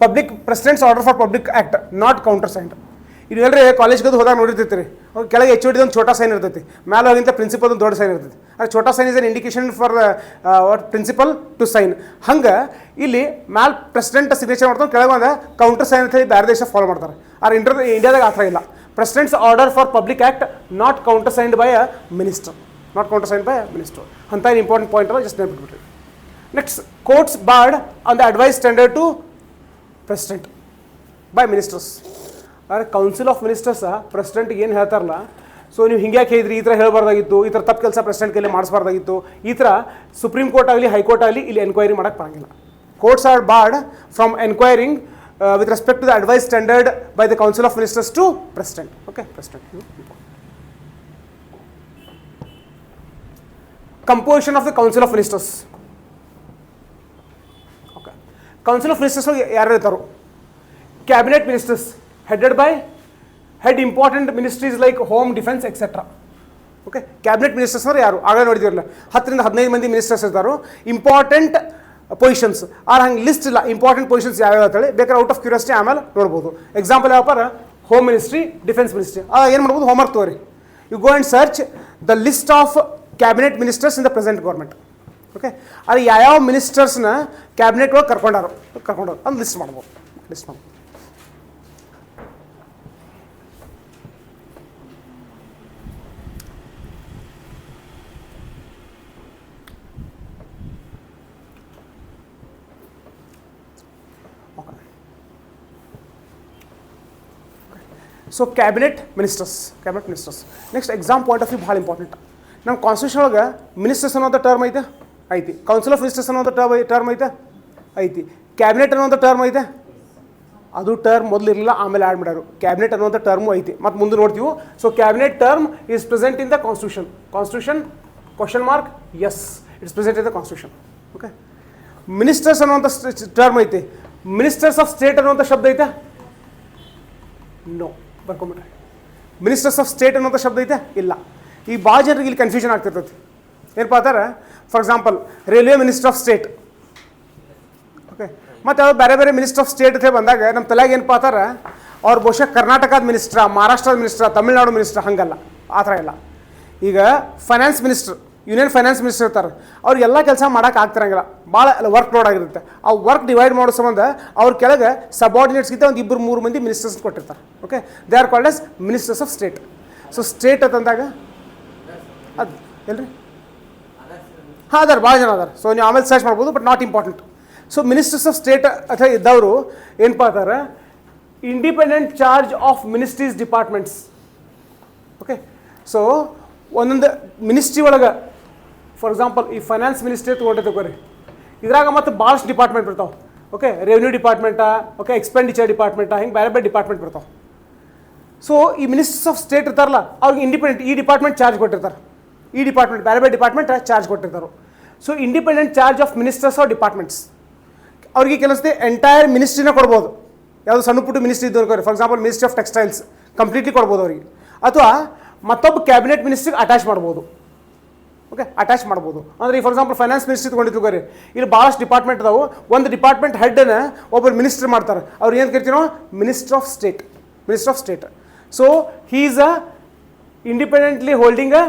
public presidents order for public act not counter signed. ಇದು ಹೇಳ್ರಿ ಕಾಲೇಜ್ಗೆ ಹೋದಾಗ ನೋಡಿರ್ತೀರಿ, ಕೆಳಗೆ HOD ಒಂದು ಛೋಟಾ ಸೈನ್ ಇರ್ತೈತಿ, ಮೇಲೆ ಹೋಗಿಂತ ಪ್ರಿನ್ಸಿಪಲ್ ಒಂದು ದೊಡ್ಡ ಸೈನ್ ಇರ್ತೈತಿ. ಅದು ಛೋಟಾ sign is an indication for principal to sign. ಹಂಗೆ ಇಲ್ಲಿ ಮ್ಯಾಲ್ ಪ್ರೆಸಿಡೆಂಟ್ ಸಿಗ್ನೇಚರ್ ಮಾಡ್ತಾರೆ, ಕೆಳಗೆ ಒಂದು ಕೌಂಟರ್ ಸೈನ್ ಅಂತ ಹೇಳಿ ಬೇರೆ ದೇಶ ಫಾಲೋ ಮಾಡ್ತಾರೆ. ಆದರೆ ಇಂಡಿಯಾದಾಗ ಆ ಥರ ಇಲ್ಲ. President's order for public act not countersigned by a minister. Not countersigned by a minister ಅಂತ ಇಂಪಾರ್ಟೆಂಟ್ ಪಾಯಿಂಟ್ ಅಲ್ಲ, ಜಸ್ಟ್ ನೆನ್ಪಿಟ್ಬಿಟ್ರಿ. Next, courts barred on the advice tendered to president by ministers. ಆದರೆ council of ministers ಪ್ರೆಸಿಡೆಂಟ್ಗೆ ಏನು ಹೇಳ್ತಾರಲ್ಲ, so ನೀವು ಹಿಂಗೆ ಯಾಕೆ ಹೇಳಿದ್ರಿ, ಈ ಥರ ಹೇಳಬಾರ್ದಾಗಿತ್ತು, ಈ ಥರ ತಪ್ಪು ಕೆಲಸ ಪ್ರೆಸಿಡೆಂಟ್ ಕೈಲಿ ಮಾಡಿಸ್ಬಾರ್ದಾಗಿತ್ತು, ಈ ಥರ ಸುಪ್ರೀಂ ಕೋರ್ಟ್ ಆಗಲಿ ಹೈಕೋರ್ಟ್ ಆಗಲಿ ಇಲ್ಲಿ ಎನ್ಕ್ವೈರಿ ಮಾಡೋಕ್ಕೆ ಬರೋಂಗಿಲ್ಲ. Courts are barred from enquiring with respect to the advice tendered by the Council of Ministers to President. Okay, President. Composition of the Council of Ministers. Okay. Council of Ministers ಯಾರು ಇರ್ತಾರೋ, Cabinet Ministers headed by head important ministries like Home, Defense, etc. Okay, Cabinet Ministers ಅಂದ್ರೆ ಯಾರು ಆಗಲೇ ನೋಡಿದಿರಲ್ಲ, 10 ರಿಂದ 15 ಮಂದಿ ministers ಇರ್ತಾರೋ. Important positions are ಹಂಗೆ list ಇಲ್ಲ, ಇಂಪಾರ್ಟೆಂಟ್ ಪೊಸಿಷನ್ಸ್ ಯಾವ್ಯಾವ ಅಂತೇಳಿ ಬೇಕಾದ್ರೆ ಔಟ್ ಆಫ್ ಕ್ಯೂರಿಯಾಸಿಟಿ ಆಮೇಲೆ ನೋಡ್ಬೋದು. ಎಕ್ಸಾಂಪಲ್ ಯಾವಪ್ಪ, ಹೋಮ್ ಮಿನಿಸ್ಟ್ರಿ, ಡಿಫೆನ್ಸ್ ಮಿನಿಸ್ಟ್ರಿ. ಏನು ಮಾಡ್ಬೋದು, ಹೋಮ್ವರ್ಕ್ ತೋರಿ, you go and search the list of cabinet ministers in the present government. Okay, ಅದು ಯಾವ್ಯಾವ ಮಿನಿಸ್ಟರ್ಸ್ನ ಕ್ಯಾಬಿನೆಟ್ ಒಳಗೆ ಕರ್ಕೊಂಡಾರು ಅದು ಲಿಸ್ಟ್ ಮಾಡ್ಬೋದು. So cabinet ministers. Next exam point of view ಭಾಳ ಇಂಪಾರ್ಟೆಂಟ್. ನಮ್ಮ ಕಾನ್ಸ್ಟಿಟ್ಯೂಷನ್ ಒಳಗೆ ಮಿನಿಸ್ಟರ್ಸ್ ಅನ್ನೋಂಥ ಟರ್ಮ್ ಐತಿ. ಕೌನ್ಸಿಲ್ ಆಫ್ ಮಿನಿಸ್ಟರ್ಸ್ ಅನ್ನೋಂಥ ಟರ್ಮ್ ಐತಿ. ಕ್ಯಾಬಿನೆಟ್ ಅನ್ನೋಂಥ ಟರ್ಮ್ ಐತೆ, ಅದು ಟರ್ಮ್ ಮೊದಲು ಇರಲಿಲ್ಲ, ಆಮೇಲೆ ಆ್ಯಡ್ ಮಾಡ್ಯಾರು. ಕ್ಯಾಬಿನೆಟ್ ಅನ್ನೋಂಥ ಟರ್ಮು ಐತಿ, ಮತ್ತು ಮುಂದೆ ನೋಡ್ತೀವಿ. So cabinet term is present in the constitution question mark yes, it's present in the constitution. Okay, ministers ಅನ್ನೋಂಥ ಟರ್ಮ್ ಐತಿ. ಮಿನಿಸ್ಟರ್ಸ್ ಆಫ್ ಸ್ಟೇಟ್ ಅನ್ನೋಂಥ ಶಬ್ದ ಐತೆ, ನೋ, ಬರ್ಕೊಂಬಿಟ್ರೆ. ಮಿನಿಸ್ಟರ್ಸ್ ಆಫ್ ಸ್ಟೇಟ್ ಅನ್ನೋಂಥ ಶಬ್ದ ಐತೆ, ಇಲ್ಲ. ಈ ಭಾಳ ಜನರಿಗೆ ಇಲ್ಲಿ ಕನ್ಫ್ಯೂಷನ್ ಆಗ್ತಿರ್ತೈತಿ. ಏನಪ್ಪ ಅಂತಾರೆ, for example railway minister of state. Okay, ಮತ್ತು ಯಾವ್ದು ಬೇರೆ ಬೇರೆ ಮಿನಿಸ್ಟರ್ ಆಫ್ ಸ್ಟೇಟ್ ಅಂತ ಬಂದಾಗ ನಮ್ಮ ತಲೆಗೆ ಏನಪ್ಪ ಅಂತಾರೆ, ಅವ್ರು ಬಹುಶಃ ಕರ್ನಾಟಕದ ಮಿನಿಸ್ಟ್ರ, ಮಹಾರಾಷ್ಟ್ರದ ಮಿನಿಸ್ಟ್ರ, ತಮಿಳ್ನಾಡು ಮಿನಿಸ್ಟ್ರ, ಹಂಗಲ್ಲ, ಆ ಥರ ಇಲ್ಲ. ಈಗ finance minister, union finance minister ಇರ್ತಾರೆ, ಅವ್ರಿಗೆಲ್ಲ ಕೆಲಸ ಮಾಡೋಕೆ ಆಗ್ತಿರಂಗಿಲ್ಲ, ಭಾಳ ವರ್ಕ್ ಲೋಡ್ ಆಗಿರುತ್ತೆ. ಆ ವರ್ಕ್ ಡಿವೈಡ್ ಮಾಡೋ ಸಂಬಂಧ ಅವ್ರ ಕೆಳಗೆ ಸಬಾರ್ಡಿನೇಟ್ಸ್ಗಿಂತ ಒಂದು 2-3 ಮಂದಿ ಮಿನಿಸ್ಟರ್ಸ್ ಕೊಟ್ಟಿರ್ತಾರೆ. Okay, they are called as ministers of state. So state ಅಂತಂದಾಗ ಅದು ಎಲ್ರಿ ಹಾಂ ಅದಾರ, ಭಾಳ ಜನ ಅದಾರ. ಸೊ ನೀವು ಆಮೇಲೆ ಸರ್ಚ್ ಮಾಡ್ಬೋದು, but not important. So ministers of state ಅಥವಾ ಇದ್ದವರು ಏನಪ್ಪ ಅಂತಾರೆ, independent charge of ministries departments. Okay, so ಒಂದೊಂದು ಮಿನಿಸ್ಟ್ರಿ ಒಳಗೆ ಫಾರ್ ಎಕ್ಸಾಂಪಲ್ ಈ ಫೈನಾನ್ಸ್ ಮಿನಿಸ್ಟ್ರಿ ತೊಗೊಂಡಿರ್ತೀವಿ, ಇದ್ರಾಗ ಮತ್ತು ಭಾಳಷ್ಟು ಡಿಪಾರ್ಟ್ಮೆಂಟ್ ಬರ್ತಾವೆ. ಓಕೆ, ರೆವೆನ್ಯೂ ಡಿಪಾರ್ಟ್ಮೆಂಟಾ, ಓಕೆ, ಎಕ್ಸ್ಪೆಂಡಿಚರ್ ಡಿಪಾರ್ಟ್ಮೆಂಟಾ, ಹಿಂಗೆ ಬೇರೆ ಬೇರೆ ಡಿಪಾರ್ಟ್ಮೆಂಟ್ ಬರ್ತಾವೆ. ಸೊ ಈ ಮಿನಿಸ್ಟರ್ಸ್ ಆಫ್ ಸ್ಟೇಟ್ ಇರ್ತಾರಲ್ಲ, ಅವ್ರಿಗೆ ಇಂಡಿಪೆಂಡೆಂಟ್ ಈ ಡಿಪಾರ್ಟ್ಮೆಂಟ್ ಚಾರ್ಜ್ ಕೊಟ್ಟಿರ್ತಾರೆ, ಈ ಡಿಪಾರ್ಟ್ಮೆಂಟ್ ಬೇರೆ ಬೇರೆ ಡಿಪಾರ್ಟ್ಮೆಂಟ್ ಚಾರ್ಜ್ ಕೊಟ್ಟಿರ್ತಾರೆ. So independent charge of ministers of departments ಅವ್ರಿಗೆ ಕೆಲಸದೆ ಎಂಟೈರ್ ಮಿನಿಸ್ಟ್ರಿನ ಕೊಡ್ಬೋದು. ಯಾವುದು ಸಣ್ಣ ಪುಟ್ಟು ಮಿನಿಸ್ಟ್ರಿ ಇದ್ದು ಅನ್ಕೋರಿ, for example ministry of textiles completely ಕೊಡ್ಬೋದು ಅವರಿಗೆ, ಅಥವಾ ಮತ್ತೊಬ್ಬ ಕ್ಯಾಬಿನೆಟ್ ಮಿನಿಸ್ಟ್ರಿಗೆ ಅಟ್ಯಾಚ್ ಮಾಡ್ಬೋದು. ಓಕೆ, ಅಟ್ಯಾಚ್ ಮಾಡ್ಬೋದು. ಅಂದರೆ ಫಾರ್ ಎಕ್ಸಾಂಪಲ್ ಫೈನಾನ್ಸ್ ಮಿನಿಸ್ಟ್ರಿ ತೊಗೊಂಡಿದ್ದು ಬರೀ, ಇಲ್ಲಿ ಭಾಳಷ್ಟು ಡಿಪಾರ್ಟ್ಮೆಂಟ್ ಅದಾವು. ಒಂದು ಡಿಪಾರ್ಟ್ಮೆಂಟ್ ಹೆಡ್ನ ಒಬ್ಬರು ಮಿನಿಸ್ಟರ್ ಮಾಡ್ತಾರೆ, ಅವ್ರು ಏನು ಕರಿತೀವಿ ನಾವು, minister of state. So he is a independently holding a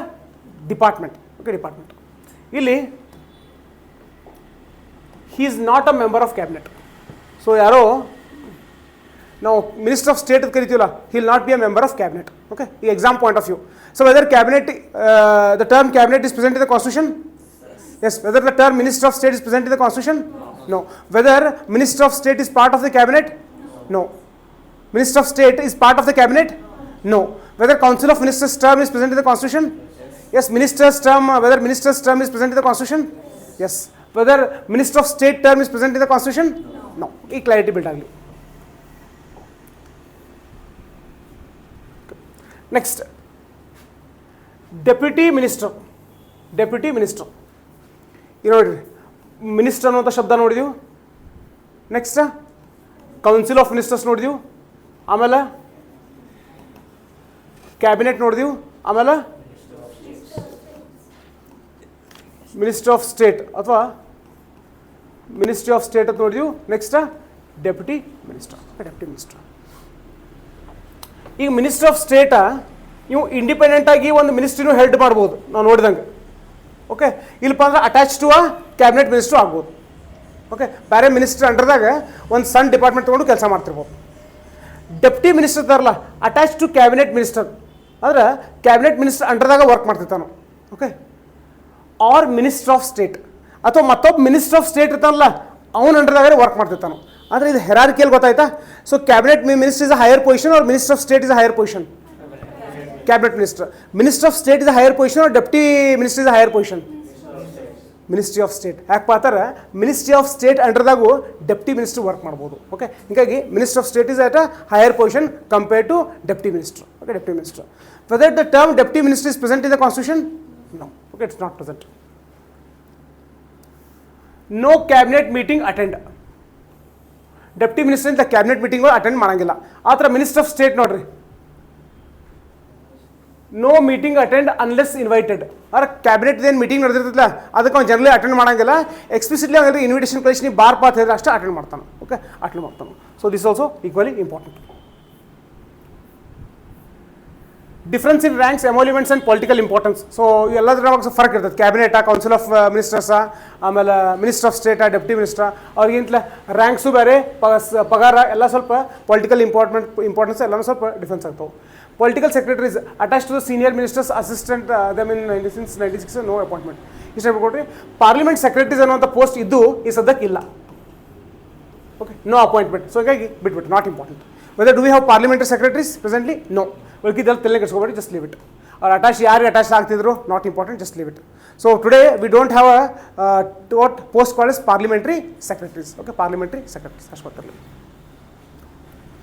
department. Okay, department ಇಲ್ಲಿ he is not a member of cabinet. So ಯಾರೋ ನಾವು ಮಿನಿಸ್ಟರ್ ಆಫ್ ಸ್ಟೇಟ್ ಕರಿತೀವಲ್ಲ, he will not be a member of cabinet. Okay, ಈ exam point of view. So whether cabinet, the term cabinet is present in the constitution? Yes. Whether the term minister of state is present in the constitution? No. Whether minister of state is part of the cabinet? No. Minister of state is part of the cabinet? No. Whether council of ministers term is present in the constitution? Yes. Minister's term, whether minister's term is present in the constitution? Yes. Whether minister of state term is present in the constitution? No. ಈ clarity build ಆಗಲಿ. Next, deputy minister. Deputy minister ಈಗ ನೋಡಿರಿ, minister ಅನ್ನುವಂಥ ಶಬ್ದ ನೋಡಿದೆವು. Next council of ministers ನೋಡಿದೆವು, ಆಮೇಲೆ cabinet ನೋಡಿದೆವು, ಆಮೇಲೆ ಮಿನಿಸ್ಟ್ರಿ ಆಫ್ ಸ್ಟೇಟ್ ಅಥವಾ ಮಿನಿಸ್ಟ್ರಿ ಆಫ್ ಸ್ಟೇಟ್ ಅಂತ ನೋಡಿದೆವು. Next deputy minister. Deputy minister ಈಗ ಮಿನಿಸ್ಟರ್ ಆಫ್ ಸ್ಟೇಟ ನೀವು ಇಂಡಿಪೆಂಡೆಂಟಾಗಿ ಒಂದು ಮಿನಿಸ್ಟ್ರಿನೂ ಹೆಲ್ಡ್ ಮಾಡ್ಬೋದು ನಾವು ನೋಡಿದಂಗೆ. ಓಕೆ, ಇಲ್ಲಪ್ಪ ಅಂದ್ರೆ attach to a cabinet minister ಆಗ್ಬೋದು. ಓಕೆ, ಬೇರೆ ಮಿನಿಸ್ಟ್ರಿ ಅಂಡರ್ದಾಗ ಒಂದು ಸಣ್ಣ ಡಿಪಾರ್ಟ್ಮೆಂಟ್ ತೊಗೊಂಡು ಕೆಲಸ ಮಾಡ್ತಿರ್ಬೋದು. ಡೆಪ್ಟಿ ಮಿನಿಸ್ಟರ್ ಇದ್ದಾರಲ್ಲ, ಅಟ್ಯಾಚ್ ಟು ಕ್ಯಾಬಿನೆಟ್ ಮಿನಿಸ್ಟರ್ ಅಂದ್ರೆ ಕ್ಯಾಬಿನೆಟ್ ಮಿನಿಸ್ಟರ್ ಅಂಡರ್ದಾಗ ವರ್ಕ್ ಮಾಡ್ತಿರ್ತಾನೆ. Okay, or minister of state ಅಥವಾ ಮತ್ತೊಬ್ಬ ಮಿನಿಸ್ಟರ್ ಆಫ್ ಸ್ಟೇಟ್ ಇರ್ತಾನಲ್ಲ, ಅವನ ಅಂಡರ್ದಾಗ ವರ್ಕ್ ಮಾಡ್ತಿರ್ತಾನೆ. ಆದರೆ ಇದು ಹೆರಾರ್ಕಿಯಲ್ಲಿ ಗೊತ್ತಾಯ್ತಾ? So cabinet minister is a higher position or minister of state is a higher position? Cabinet minister. Minister of state is a higher position or deputy minister is a higher position? Ministry of state. ಯಾಕೆ ಪಾತಾರೆ ministry of state ಅಂಡರ್ದಾಗೂ deputy minister work ಮಾಡ್ಬೋದು. Okay, ಹೀಗಾಗಿ minister of state is at a higher position compared to deputy minister. Okay, deputy minister. Whether the term deputy minister is present in the constitution? No. Okay, it's not present. No cabinet meeting attend. Deputy minister ಇಂದ cabinet meeting attend ಮಾಡಂಗಿಲ್ಲ. ಆ ಥರ minister of state ನೋಡ್ರಿ, no meeting attend unless invited. ಅವ್ರ cabinet ಏನು meeting ನಡೆದಿರ್ತಲ್ಲ ಅದಕ್ಕೆ ಅವ್ನು ಜನರಲಿ ಅಟೆಂಡ್ ಮಾಡಂಗಿಲ್ಲ. ಎಕ್ಸ್ಪ್ಲಿಸಿಟ್ಲಿ ಅವ್ರಿಗೆ ಇನ್ವಿಟೇಷನ್ ಕಳಿಸಿ ನೀವು ಬಾರ್ ಪಾತ್ ಹೇಳಿದ್ರೆ ಅಷ್ಟೇ ಅಟೆಂಡ್ ಮಾಡ್ತಾನೆ. ಓಕೆ, ಅಟೆಂಡ್ ಮಾಡ್ತಾನೆ. So this also equally important. Difference in ranks, emoluments and political importance. So ಎಲ್ಲದ್ರ ಫರ್ಕ್ ಇರ್ತದೆ. ಕ್ಯಾಬಿನೆಟಾ, ಕೌನ್ಸಿಲ್ ಆಫ್ ಮಿನಿಸ್ಟರ್ಸಾ, ಆಮೇಲೆ ಮಿನಿಸ್ಟರ್ ಆಫ್ ಸ್ಟೇಟಾ, ಡೆಪ್ಟಿ ಮಿನಿಸ್ಟರ್, ಅವ್ರಿಗಿಂತಲೇ ರ್ಯಾಂಕ್ಸು ಬೇರೆ, ಪಗಾರ ಎಲ್ಲ ಸ್ವಲ್ಪ ಪೊಲಿಟಿಕಲ್ ಇಂಪಾರ್ಟೆನ್ಸ್ ಎಲ್ಲನೂ ಸ್ವಲ್ಪ ಡಿಫ್ರೆನ್ಸ್ ಆಗ್ತಾವೆ. Political secretaries attached to the senior minister's assistant, them in since 96 no appointment. ಇಷ್ಟು ಹೇಳ್ಕೊಟ್ರಿ. ಪಾರ್ಲಿಮೆಂಟ್ ಸೆಕ್ರೆಟರೀಸ್ ಅನ್ನುವಂಥ ಪೋಸ್ಟ್ ಇದ್ದು ಈ ಸದ್ಯಕ್ಕೆ ಇಲ್ಲ. Okay, no appointment. ಸೊ ಹೀಗಾಗಿ ಬಿಟ್ಬಿಟ್ಟು, not important. Whether do we have parliamentary secretaries presently? No. ಉಳ್ಕಿದ್ದೆಲ್ಲ ತಲೆ ಕೆಡಿಸ್ಕೊಬೇಡಿ, ಜಸ್ಟ್ ಲೀವ್ ಇಟ್. ಅವ್ರು ಅಟ್ಯಾಚ್ ಯಾರು ಅಟ್ಯಾಚ್ ಆಗ್ತಿದ್ರು, not important, just leave it. So today we don't have what post called is parliamentary secretaries. Okay, parliamentary secretaries ಅಷ್ಟು ಗೊತ್ತಿರಲಿ.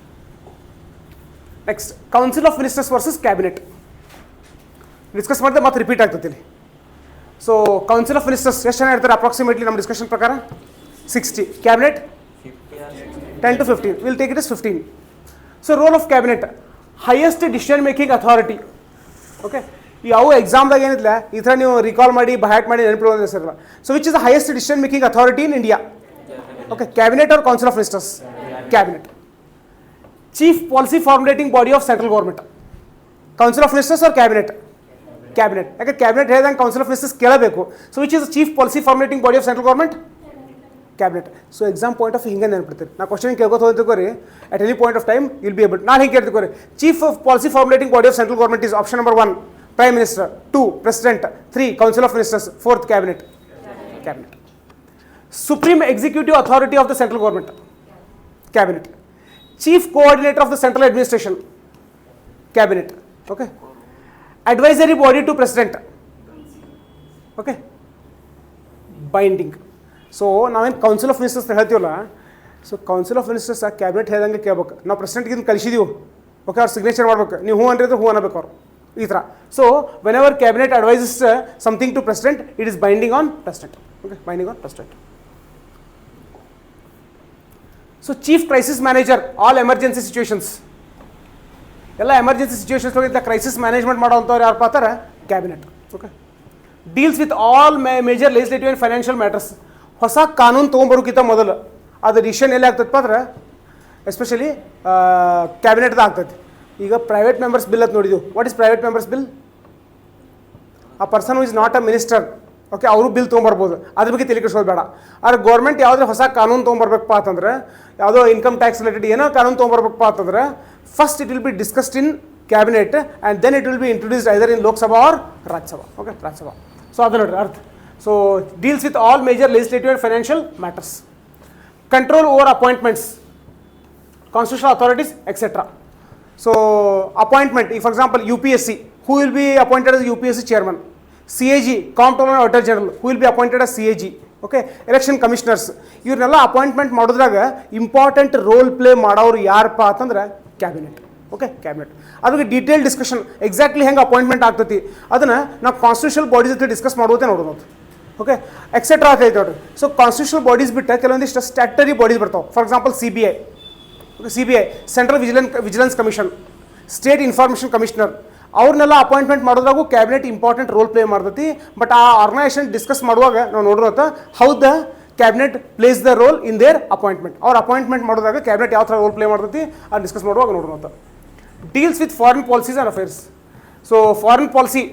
Next, council of ministers versus cabinet discuss ಮಾಡಿದೆ, ಮತ್ತೆ repeat ಆಗ್ತದೆ ಇಲ್ಲಿ. So council of ministers ಎಷ್ಟು ಜನ ಇರ್ತಾರೆ approximately ನಮ್ಮ ಡಿಸ್ಕಷನ್ ಪ್ರಕಾರ? 60. Cabinet 10 to 15. Will take it is 15. So role of cabinet, highest decision making authority. Okay, ಯಾವ ಎಕ್ಸಾಮ್ದಾಗ ಏನಿಲ್ಲ ಈ ಥರ ನೀವು ರಿಕಾಲ್ ಮಾಡಿ ಹ್ಯಾಕ್ ಮಾಡಿ ನೆನಪಿಡೋದು ಹೆಸರಲ್ಲ. So which is the highest decision making authority in India? Okay, cabinet or council of ministers? Cabinet. Chief policy formulating body of central government, council of ministers or cabinet? Cabinet. ಯಾಕೆ cabinet ಹೇಳಿದಂಗೆ council of ministers ಕೇಳಬೇಕು. So which is chief policy formulating body of central government? Cabinet. So exam point of ಹಿಂಗೆ ನೆನಪಿಡ್ತೀರಿ. ನಾ question ಕೇಳ್ಕೊತ ಹೋಗ್ತಿಕೋರಿ, at any point of time will be able. ನಾನು ಹಿಂಗೆ ಕೇಳ್ತಿಕೋರಿ, chief of policy formulating body of central government is option number 1 prime minister, 2 president, 3 council of ministers, 4th cabinet. Cabinet. Supreme executive authority of the central government? Cabinet. Chief coordinator of the central administration? Cabinet. Okay. Advisory body to president? Okay. Binding. So ನಾವೇನು council of ministers ಹೇಳ್ತೀವಲ್ಲ, so council of ministers cabinet ಹೇಳ್ದಂಗೆ ಕೇಳ್ಬೇಕು. ನಾವು ಪ್ರೆಸಿಡೆಂಟ್ಗಿಂತ ಕಳಿಸಿದೀವಿ. Okay, ಅವ್ರು signature ಮಾಡ್ಬೇಕು. ನೀವು ಹೂ ಅಂದ್ರಿದ್ರೆ ಹೂ ಅನ್ನಬೇಕು ಅವ್ರು, ಈ ಥರ. So whenever cabinet advises something to president, it is binding on president. Okay, binding on president. So chief crisis manager, all emergency situations, ಎಲ್ಲ ಎಮರ್ಜೆನ್ಸಿ ಸಿಚುವೇಶನ್ಸ್ ಹೋಗಿದ್ದ ಕ್ರೈಸಿಸ್ ಮ್ಯಾನೇಜ್ಮೆಂಟ್ ಮಾಡೋವಂಥವ್ರು ಯಾರು ಪಾತಾರೆ? Cabinet. Okay, deals with all major legislative and financial matters. ಹೊಸ ಕಾನೂನು ತೊಗೊಂಬರೋಕ್ಕಿಂತ ಮೊದಲು ಅದು decision ಎಲ್ಲಿ ಆಗ್ತದಪ್ಪ ಅಂದ್ರೆ ಎಸ್ಪೆಷಲಿ ಕ್ಯಾಬಿನೆಟ್ದಾಗ ಆಗ್ತದೆ. ಈಗ ಪ್ರೈವೇಟ್ ಮೆಂಬರ್ಸ್ ಬಿಲ್ ಅಂತ ನೋಡಿದ್ವಿ. What is private members bill? A person who is not a minister okay, ಅವರು ಬಿಲ್ ತೊಗೊಂಬರ್ಬೋದು, ಅದ್ರ ಬಗ್ಗೆ ತಲೆ ಕೆಡಿಸೋದು ಬೇಡ. ಆದರೆ ಗೌರ್ಮೆಂಟ್ ಯಾವುದೇ ಹೊಸ ಕಾನೂನು ತೊಗೊಂಬರ್ಬೇಕಪ್ಪ ಅಂತಂದ್ರೆ, ಯಾವುದೋ ಇನ್ಕಮ್ ಟ್ಯಾಕ್ಸ್ ರಿಲೇಟೆಡ್ ಏನೋ ಕಾನೂನು ತೊಗೊಂಬರ್ಬೇಕಪ್ಪ ಅಂತಂದ್ರೆ, first it will be discussed in cabinet and then it will be introduced either in Lok Sabha or Rajya Sabha. Okay, Rajya Sabha. So ಅದು ನೋಡ್ರಿ ಅರ್ಥ. So deals with all major legislative and financial matters. Control over appointments, constitutional authorities etcetera. So appointment, ಈಗ for example UPSC, who will be appointed as UPSC chairman. CAG, Comptroller and Auditor General, who will be appointed as CAG. Okay, election commissioners, ಇವ್ರನ್ನೆಲ್ಲ appointment ಮಾಡೋದ್ರಾಗ important role play ಮಾಡೋರು ಯಾರಪ್ಪ ಅಂತಂದ್ರೆ cabinet. Okay, cabinet. ಅದಕ್ಕೆ detail discussion exactly ಹೆಂಗೆ appointment ಆಗ್ತೈತಿ ಅದನ್ನು ನಾವು ಕಾನ್ಸ್ಟಿಟ್ಯೂಷನಲ್ ಬಾಡೀಸ್ ಜೊತೆ ಡಿಸ್ಕಸ್ ಮಾಡೋದೇ ನೋಡೋದು. ಓಕೆ, ಎಕ್ಸೆಟ್ರಾ ಅಂತ ಐತೆ ನೋಡ್ರಿ. ಸೊ ಕಾನ್ಸ್ಟಿಟ್ಯೂಷನಲ್ ಬಾಡೀಸ್ ಬಿಟ್ಟು ಕೆಲವೊಂದಿಷ್ಟು ಸ್ಟ್ಯಾಟ್ಯುಟರಿ ಬಾಡೀಸ್ ಬರ್ತಾವೆ. For example CBI, central vigilance commission, state information commissioner, ಅವ್ರನ್ನೆಲ್ಲ ಅಪಾಯಿಂಟ್ಮೆಂಟ್ ಮಾಡೋದ್ರಾಗೂ ಕ್ಯಾಬಿನೆಟ್ ಇಂಪಾರ್ಟೆಂಟ್ ರೋಲ್ ಪ್ಲೇ ಮಾಡ್ತೈತಿ. ಬಟ್ ಆ ಆರ್ಗನೈಸೇಷನ್ ಡಿಸ್ಕಸ್ ಮಾಡುವಾಗ ನಾವು ನೋಡಿರೋತ್ತ how the cabinet plays the role in their appointment. ಅವ್ರ ಅಪಾಯಿಂಟ್ಮೆಂಟ್ ಮಾಡೋದಾಗ ಕ್ಯಾಬಿನೆಟ್ ಯಾವ ಥರ ರೋಲ್ ಪ್ಲೇ ಮಾಡ್ತೈತಿ ಅದು ಡಿಸ್ಕಸ್ ಮಾಡುವಾಗ ನೋಡಿರೋತ್ತ. Deals with foreign policies and affairs. So foreign policy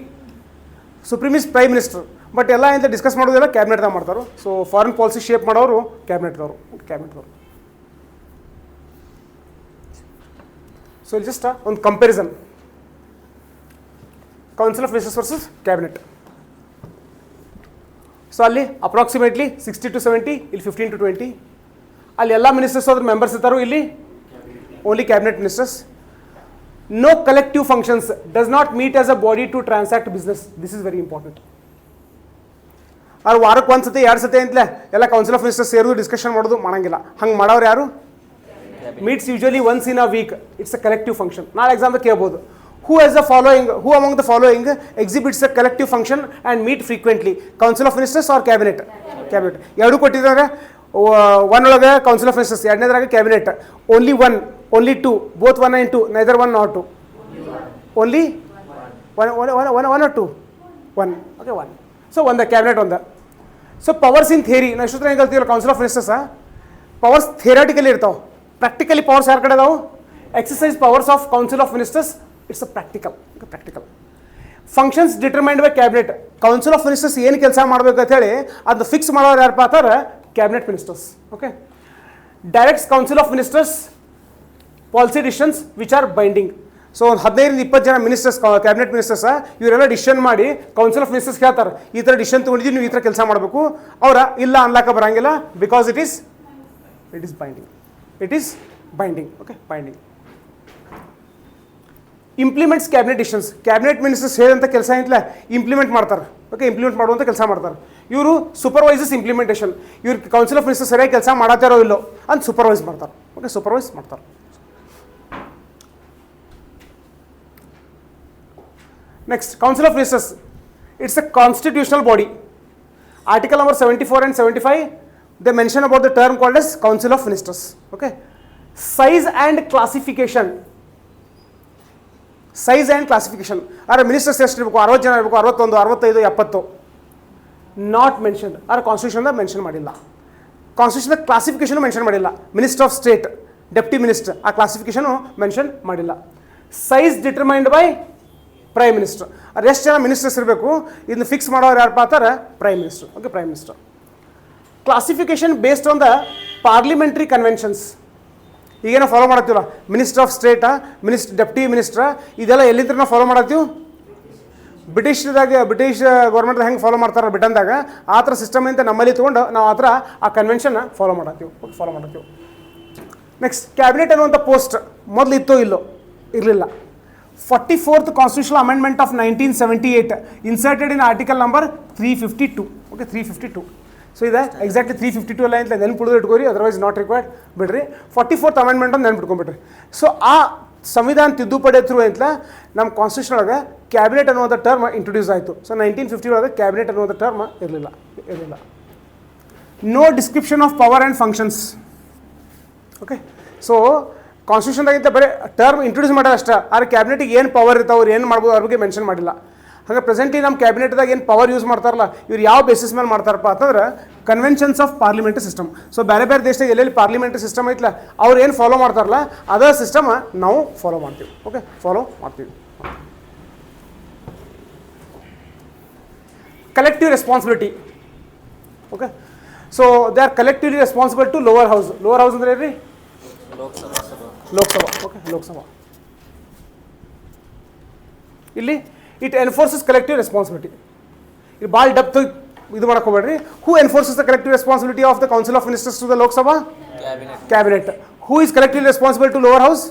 supreme is prime minister, but ಎಲ್ಲ ಇಂದ ಡಿಸ್ಕಸ್ ಮಾಡೋದೆಲ್ಲ ಕ್ಯಾಬಿನೆಟ್ದಾಗ ಮಾಡ್ತಾರೆ. ಸೊ ಫಾರಿನ್ ಪಾಲಿಸಿ ಶೇಪ್ ಮಾಡೋರು ಕ್ಯಾಬಿನೆಟ್ದವರು. ಸೊ ಇಲ್ಲಿ ಜಸ್ಟ್ ಒಂದು comparison, council of ministers versus cabinet. So ಅಲ್ಲಿ ಅಪ್ರಾಕ್ಸಿಮೇಟ್ಲಿ 60 to 70, ಇಲ್ಲಿ 15 to 20. ಅಲ್ಲಿ ಎಲ್ಲ ಮಿನಿಸ್ಟರ್ಸ್ ಅದ್ರ ಮೆಂಬರ್ಸ್ ಇರ್ತಾರೋ, ಇಲ್ಲಿ only cabinet ministers. No collective functions, does not meet as a body to transact business. This is very important. ಅವ್ರು ವಾರಕ್ಕೆ ಒಂದು ಸತಿ 2 ಸತಿ ಅಂತಲೇ ಎಲ್ಲ ಕೌನ್ಸಿಲ್ ಆಫ್ ಮಿನಿಸ್ಟರ್ಸ್ ಸೇರೋದು ಡಿಸ್ಕಷನ್ ಮಾಡೋದು ಮಾಡಂಗಿಲ್ಲ. ಹಂಗೆ ಮಾಡೋರು ಯಾರು? Meets usually once in a week. It's a collective function. ನಾಳೆ ಎಕ್ಸಾಮ್ದಾಗ ಕೇಳ್ಬೋದು, who among the following exhibits a collective function and meet frequently? Council of Ministers or cabinet? ಎರಡು ಕೊಟ್ಟಿದ್ದಾರೆ. ಒನ್ ಒಳಗೆ ಕೌನ್ಸಿಲ್ ಆಫ್ ಮಿನಿಸ್ಟರ್ಸ್, ಎರಡನೇದ್ರಾಗ cabinet. Only one, only two, both 1 and 2, neither 1 nor 2. Only one or 2? 1. Okay, 1. So ಒಂದು cabinet ಒಂದು. So powers in theory, ನಾವು ಇಷ್ಟೊತ್ತಿಗೆ ಹೆಂಗೆ ಹೇಳ್ತೀವಲ್ಲ council of ministers powers theoretically ಇರ್ತಾವೆ. ಪ್ರಾಕ್ಟಿಕಲಿ ಪವರ್ಸ್ ಯಾರ ಕಡೆ ಅದಾವೆ? Exercise powers of council of ministers. It's a practical. Functions determined by cabinet. Council of ministers ಏನು ಕೆಲಸ ಮಾಡಬೇಕು ಅಂತ ಹೇಳಿ ಅದು ಫಿಕ್ಸ್ ಮಾಡೋರು ಯಾರಪ್ಪ ಅಂತಾರೆ? Cabinet ministers. Okay, directs council of ministers policy decisions which are binding. So ಒಂದು 15-20 ಜನ ಮಿನಿಸ್ಟರ್ಸ್, ಕ್ಯಾಬಿನೆಟ್ ಮಿನಿಸ್ಟರ್ಸ್, ಇವರೆಲ್ಲ ಡಿಸಿಷನ್ ಮಾಡಿ ಕೌನ್ಸಿಲ್ ಆಫ್ ಮಿನಿಸ್ಟರ್ಸ್ ಹೇಳ್ತಾರೆ, ಈ ಥರ ಡಿಸಿಷನ್ ತೊಗೊಂಡಿದ್ದೀವಿ, ನೀವು ಈ ಥರ ಕೆಲಸ ಮಾಡಬೇಕು. ಅವರ ಇಲ್ಲ ಅನ್ಲಾಕ ಬರಂಗಿಲ್ಲ, because it is binding. Okay, binding. Implements cabinet decisions. Cabinet ministers ಹೇಳಿದಂಥ ಕೆಲಸ ಏನಿಲ್ಲ ಇಂಪ್ಲಿಮೆಂಟ್ ಮಾಡ್ತಾರೆ. ಓಕೆ, ಇಂಪ್ಲಿಮೆಂಟ್ ಮಾಡುವಂಥ ಕೆಲಸ ಮಾಡ್ತಾರೆ. ಇವರು ಸೂಪರ್ವೈಸಸ್ ಇಂಪ್ಲಿಮೆಂಟೇಷನ್. ಇವ್ರು ಕೌನ್ಸಿಲ್ ಆಫ್ ಮಿನಿಸ್ಟರ್ಸ್ ಸರಿಯಾಗಿ ಕೆಲಸ ಮಾಡತ್ತಾರೋ ಇಲ್ಲೋ ಅಂತ ಸೂಪರ್ವೈಸ್ ಮಾಡ್ತಾರೆ. ಓಕೆ, ಸೂಪರ್ವೈಸ್ ಮಾಡ್ತಾರೆ. Next, council of ministers. It's a constitutional body. Article number 74 and 75 they mention about the term called as council of ministers. Okay, size and classification. Size and classification. ಆದರೆ ministers ಎಷ್ಟು ಇರಬೇಕು? 60 ಜನ ಇರಬೇಕು, 61, 65, 70. Not mentioned. ಆದರೆ ಕಾನ್ಸ್ಟಿಟ್ಯೂಷನ್ದಾಗ mention ಮಾಡಿಲ್ಲ. ಕಾನ್ಸ್ಟಿಟ್ಯೂಷನ್ದಾಗ ಕ್ಲಾಸಿಫಿಕೇಷನು mention ಮಾಡಿಲ್ಲ. Minister of state, deputy minister, ಆ ಕ್ಲಾಸಿಫಿಕೇಷನು mention ಮಾಡಿಲ್ಲ. Size determined by prime minister. ಅದು ಎಷ್ಟು ಜನ ಮಿನಿಸ್ಟರ್ಸ್ ಇರಬೇಕು ಇದನ್ನು ಫಿಕ್ಸ್ ಮಾಡೋರು ಯಾರಪ್ಪ ಅಂತಾರೆ? Prime minister. Okay, prime minister. Classification based on the parliamentary conventions. ಈಗೇನೋ ಫಾಲೋ ಮಾಡತ್ತೀವಲ್ಲ, ಮಿನಿಸ್ಟರ್ ಆಫ್ ಸ್ಟೇಟಾ, ಡೆಪ್ಟಿ ಮಿನಿಸ್ಟ್ರ, ಇದೆಲ್ಲ ಎಲ್ಲಿಂದ ನಾವು ಫಾಲೋ ಮಾಡತ್ತೀವಿ? ಬ್ರಿಟಿಷ್ ಗೌರ್ಮೆಂಟ್ ಹೆಂಗೆ ಫಾಲೋ ಮಾಡ್ತಾರೆ ಬ್ರಿಟನ್ದಾಗ, ಆ ಥರ ಸಿಸ್ಟಮ್ ಅಂತ ನಮ್ಮಲ್ಲಿ ತೊಗೊಂಡು ನಾವು ಆ ಥರ ಆ ಕನ್ವೆನ್ಷನ್ ಫಾಲೋ ಮಾಡತ್ತೀವಿ. ನೆಕ್ಸ್ಟ್, ಕ್ಯಾಬಿನೆಟ್ ಅನ್ನುವಂಥ ಪೋಸ್ಟ್ ಮೊದಲು ಇತ್ತೋ ಇಲ್ಲೋ? ಇರಲಿಲ್ಲ. 44th constitutional amendment of 1978 inserted in article number 352. Okay, 352. So ಇದೆ ಎಕ್ಸಾಕ್ಟ್ಲಿ 352 ಎಲ್ಲ ಅಂತ ನೆನ್ಪಿಡ್ದು ಇಟ್ಕೋರಿ, ಅದರ್ವೈಸ್ ನಾಟ್ ರಿಕ್ವೈರ್ಡ್ ಬಿಡ್ರಿ. 44th ಅಮೆಂಡ್ಮೆಂಟ್ ಅಂತ ನೆನ್ಪಿಟ್ಕೊಂಡ್ಬಿಟ್ರಿ. ಸೊ ಆ ಸಂವಿಧಾನ ತಿದ್ದುಪಡಿ ಥ್ರೂ ಅಂತ ನಮ್ಮ ಕಾನ್ಸ್ಟಿಟ್ಯೂಷನ್ ಒಳಗೆ ಕ್ಯಾಬಿನೆಟ್ ಅನ್ನುವಂಥ ಟರ್ಮ್ ಇಂಟ್ರೊಡ್ಯೂಸ್ ಆಯಿತು. ಸೊ 1950 ಒಳಗೆ ಕ್ಯಾಬಿನೆಟ್ ಅನ್ನುವಂಥ ಟರ್ಮ್ ಇರಲಿಲ್ಲ. No description of power and functions. Okay, so ಕಾನ್ಸ್ಟಿಟ್ಯೂಷನ್ದಾಗಿಂತ ಬರೀ ಟರ್ಮ್ ಇಂಟ್ರೊಡ್ಯೂಸ್ ಮಾಡೋದು ಅಷ್ಟೇ, ಆದರೆ ಕ್ಯಾಬಿನೆಟಿಗೆ ಏನು ಪವರ್ ಇರ್ತಾವೆ, ಅವ್ರು ಏನು ಮಾಡ್ಬೋದು ಅವ್ರ ಬಗ್ಗೆ ಮೆನ್ಷನ್ ಮಾಡಿಲ್ಲ. ಹಾಗೆ ಪ್ರೆಸೆಂಟ್ಲಿ ನಮ್ಮ ಕ್ಯಾಬಿನೆಟ್ದಾಗ ಏನು ಪವರ್ ಯೂಸ್ ಮಾಡ್ತಾರಲ್ಲ, ಇವ್ರು ಯಾವ ಬೇಸಿಸ್ ಮೇಲೆ ಮಾಡ್ತಾರಪ್ಪ ಅಂತಂದ್ರೆ conventions of parliamentary system. So ಬೇರೆ ದೇಶದಾಗ ಎಲ್ಲೆಲ್ಲಿ ಪಾರ್ಲಿಮೆಂಟರಿ ಸಿಸ್ಟಮ್ ಐತಲ್ಲ, ಅವ್ರು ಏನು ಫಾಲೋ ಮಾಡ್ತಾರಲ್ಲ ಅದೇ ಸಿಸ್ಟಮ್ ನಾವು ಫಾಲೋ ಮಾಡ್ತೀವಿ. ಓಕೆ, ಫಾಲೋ ಮಾಡ್ತೀವಿ. collective responsibility. Okay, so they are collectively responsible to lower house. Lower house ಅಂದ್ರೆ ಏನ್ರಿ? ಲೋಕಸಭಾ. ಓಕೆ, ಲೋಕಸಭಾ. ಇಲ್ಲಿ ಇಟ್ ಎನ್ಫೋರ್ಸಸ್ ಕಲೆಕ್ಟಿವ್ ರೆಸ್ಪಾನ್ಸಿಬಿಲಿಟಿ. ಇದು ಭಾಳ ಡೆಪ್ತ್ ಇದು ಮಾಡಕ್ಕೆ ಹೋಗ್ಬೇಡ್ರಿ. Who enforces the collective responsibility of the council of ministers to the Lok Sabha? Cabinet. Who is collectively responsible to lower house?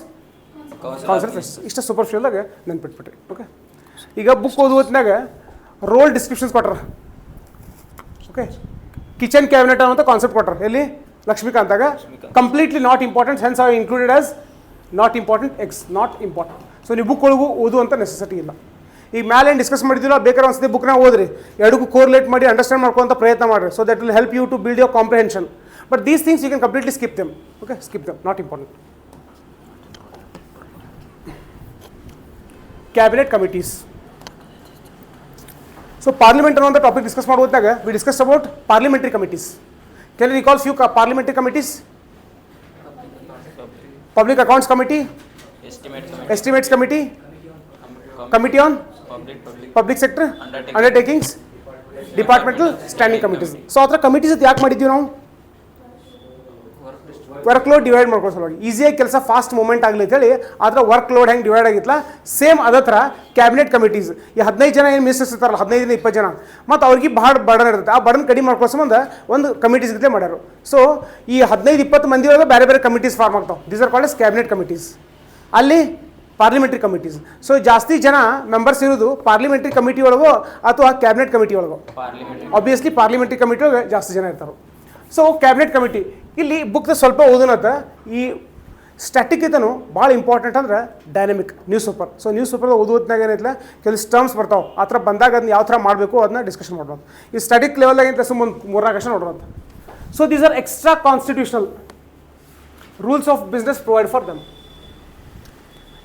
Council of ministers. ಇಷ್ಟ ಸೂಪರ್ಫಿಷಿಯಲ್ದಾಗ ನೆನ್ಪಿಟ್ಬಿಟ್ರಿ. ಓಕೆ, ಈಗ ಬುಕ್ ಓದು ಹೊತ್ತಿನಾಗ ರೋಲ್ ಡಿಸ್ಕ್ರಿಪ್ಷನ್ಸ್ ಕೊಟ್ರ. ಓಕೆ, ಕಿಚನ್ ಕ್ಯಾಬಿನೆಟ್ ಅನ್ನೋ ಕಾನ್ಸೆಪ್ಟ್ ಕೊಟ್ರ. ಎಲ್ಲಿ? ಲಕ್ಷ್ಮೀಕಾಂತಾಗ. Completely not important, hence are included as not important x, not important. So ನೀವು ಬುಕ್ ಒಳಗೂ ಓದುವಂಥ ನೆಸೆಸಿಟಿ ಇಲ್ಲ. ಈಗ ಮೇಲೆ ಏನು ಡಿಸ್ಕಸ್ ಮಾಡಿದ್ದಿಲ್ಲ, ಬೇಕಾದ್ರೆ ಒಂದ್ಸತಿ ಬುಕ್ನ ಓದ್ರಿ, ಎರಡಕ್ಕೂ ಕೋರ್ಲೇಟ್ ಮಾಡಿ ಅಂಡರ್ಸ್ಟ್ಯಾಂಡ್ ಮಾಡ್ಕೊಳ್ಳೋಂಥ ಪ್ರಯತ್ನ ಮಾಡಿರಿ. So that will help you to build your comprehension. But these things you can completely skip them. Okay, skip them, not important. Cabinet committees. So parliament ಅನ್ನೋ ಟಾಪಿಕ್ ಡಿಸ್ಕಸ್ ಮಾಡುವಾಗ we discuss about parliamentary committees. Can you recall few parliamentary committees? Public accounts committee, estimates committee, committee on public sector undertakings, departmental standing committees. So ಆ ಥರ committees ಯಾಕೆ ಮಾಡಿದ್ದೀವಿ ನಾವು? Work load divide ಮಾಡ್ಕೊಳ್ಳೋ ಸಲುವಾಗಿ, ಈಸಿಯಾಗಿ ಕೆಲಸ ಫಾಸ್ಟ್ ಮೂವ್ಮೆಂಟ್ ಆಗಲಿ ಅಂತೇಳಿ. ಆ ಥರ ವರ್ಕ್ ಲೋಡ್ ಹೆಂಗೆ ಡಿವೈಡ್ ಆಗಿತ್ತಲ್ಲ, ಸೇಮ್ ಅದೇ ಥರ ಕ್ಯಾಬಿನೆಟ್ ಕಮಿಟೀಸ್. ಈ 15 ಜನ ಏನು ಮಿನಿಸ್ಟರ್ಸ್ ಇರ್ತಾರಲ್ಲ, 15-20 ಜನ, ಮತ್ತು ಅವ್ರಿಗೆ ಭಾಳ ಬರ್ಡನ್ ಇರುತ್ತೆ. ಆ ಬರ್ಡನ್ ಕಡಿಮೆ ಮಾಡ್ಕೊಳ್ಳೋ ಸಂಬಂಧ ಒಂದು ಕಮಿಟೀಸ್ ಗತೆ ಮಾಡ್ಯಾರು. ಸೊ ಈ 15-20 ಮಂದಿ ಒಳಗೆ ಬೇರೆ ಬೇರೆ ಕಮಿಟೀಸ್ ಫಾರ್ಮ್ ಆಗ್ತಾವೆ. These are called as cabinet committees. ಅಲ್ಲಿ ಪಾರ್ಲಿಮೆಂಟ್ರಿ ಕಮಿಟೀಸ್. ಸೊ ಜಾಸ್ತಿ ಜನ ಮೆಂಬರ್ಸ್ ಇರೋದು ಪಾರ್ಲಿಮೆಂಟ್ರಿ ಕಮಿಟಿ ಒಳಗೋ ಅಥವಾ ಕ್ಯಾಬಿನೆಟ್ ಕಮಿಟಿ ಒಳಗೋ? ಆಬ್ವಿಯಸ್ಲಿ ಪಾರ್ಲಿಮೆಂಟ್ರಿ ಕಮಿಟಿ ಒಳಗೆ ಜಾಸ್ತಿ ಜನ ಇರ್ತಾರೆ. ಸೊ ಕ್ಯಾಬಿನೆಟ್ ಕಮಿಟಿ ಇಲ್ಲಿ ಬುಕ್ದ ಸ್ವಲ್ಪ ಓದೋನತ್ತ. ಈ ಸ್ಟ್ಯಾಟಿಕ್ ಇತನು ಭಾಳ ಇಂಪಾರ್ಟೆಂಟ್ ಅಂದ್ರೆ dynamic newspaper. So newspaper ಓದೋದ್ನಾಗ ಏನೈತಿಲ್ಲ, ಕೆಲವು ಟರ್ಮ್ಸ್ ಬರ್ತಾವೆ. ಆ ಥರ ಬಂದಾಗ ಅದನ್ನ ಯಾವ ಥರ ಮಾಡಬೇಕು ಅದನ್ನ ಡಿಸ್ಕಷನ್ ಮಾಡೋದು. ಈ ಸ್ಟ್ಯಾಟಿಕ್ ಲೆವೆಲ್ದಾಗ ಏನಿಲ್ಲ, ಸುಮ್ಮನೆ 3-4 ವರ್ಷ ನೋಡೋದು. So these are extra constitutional rules of business provide for them.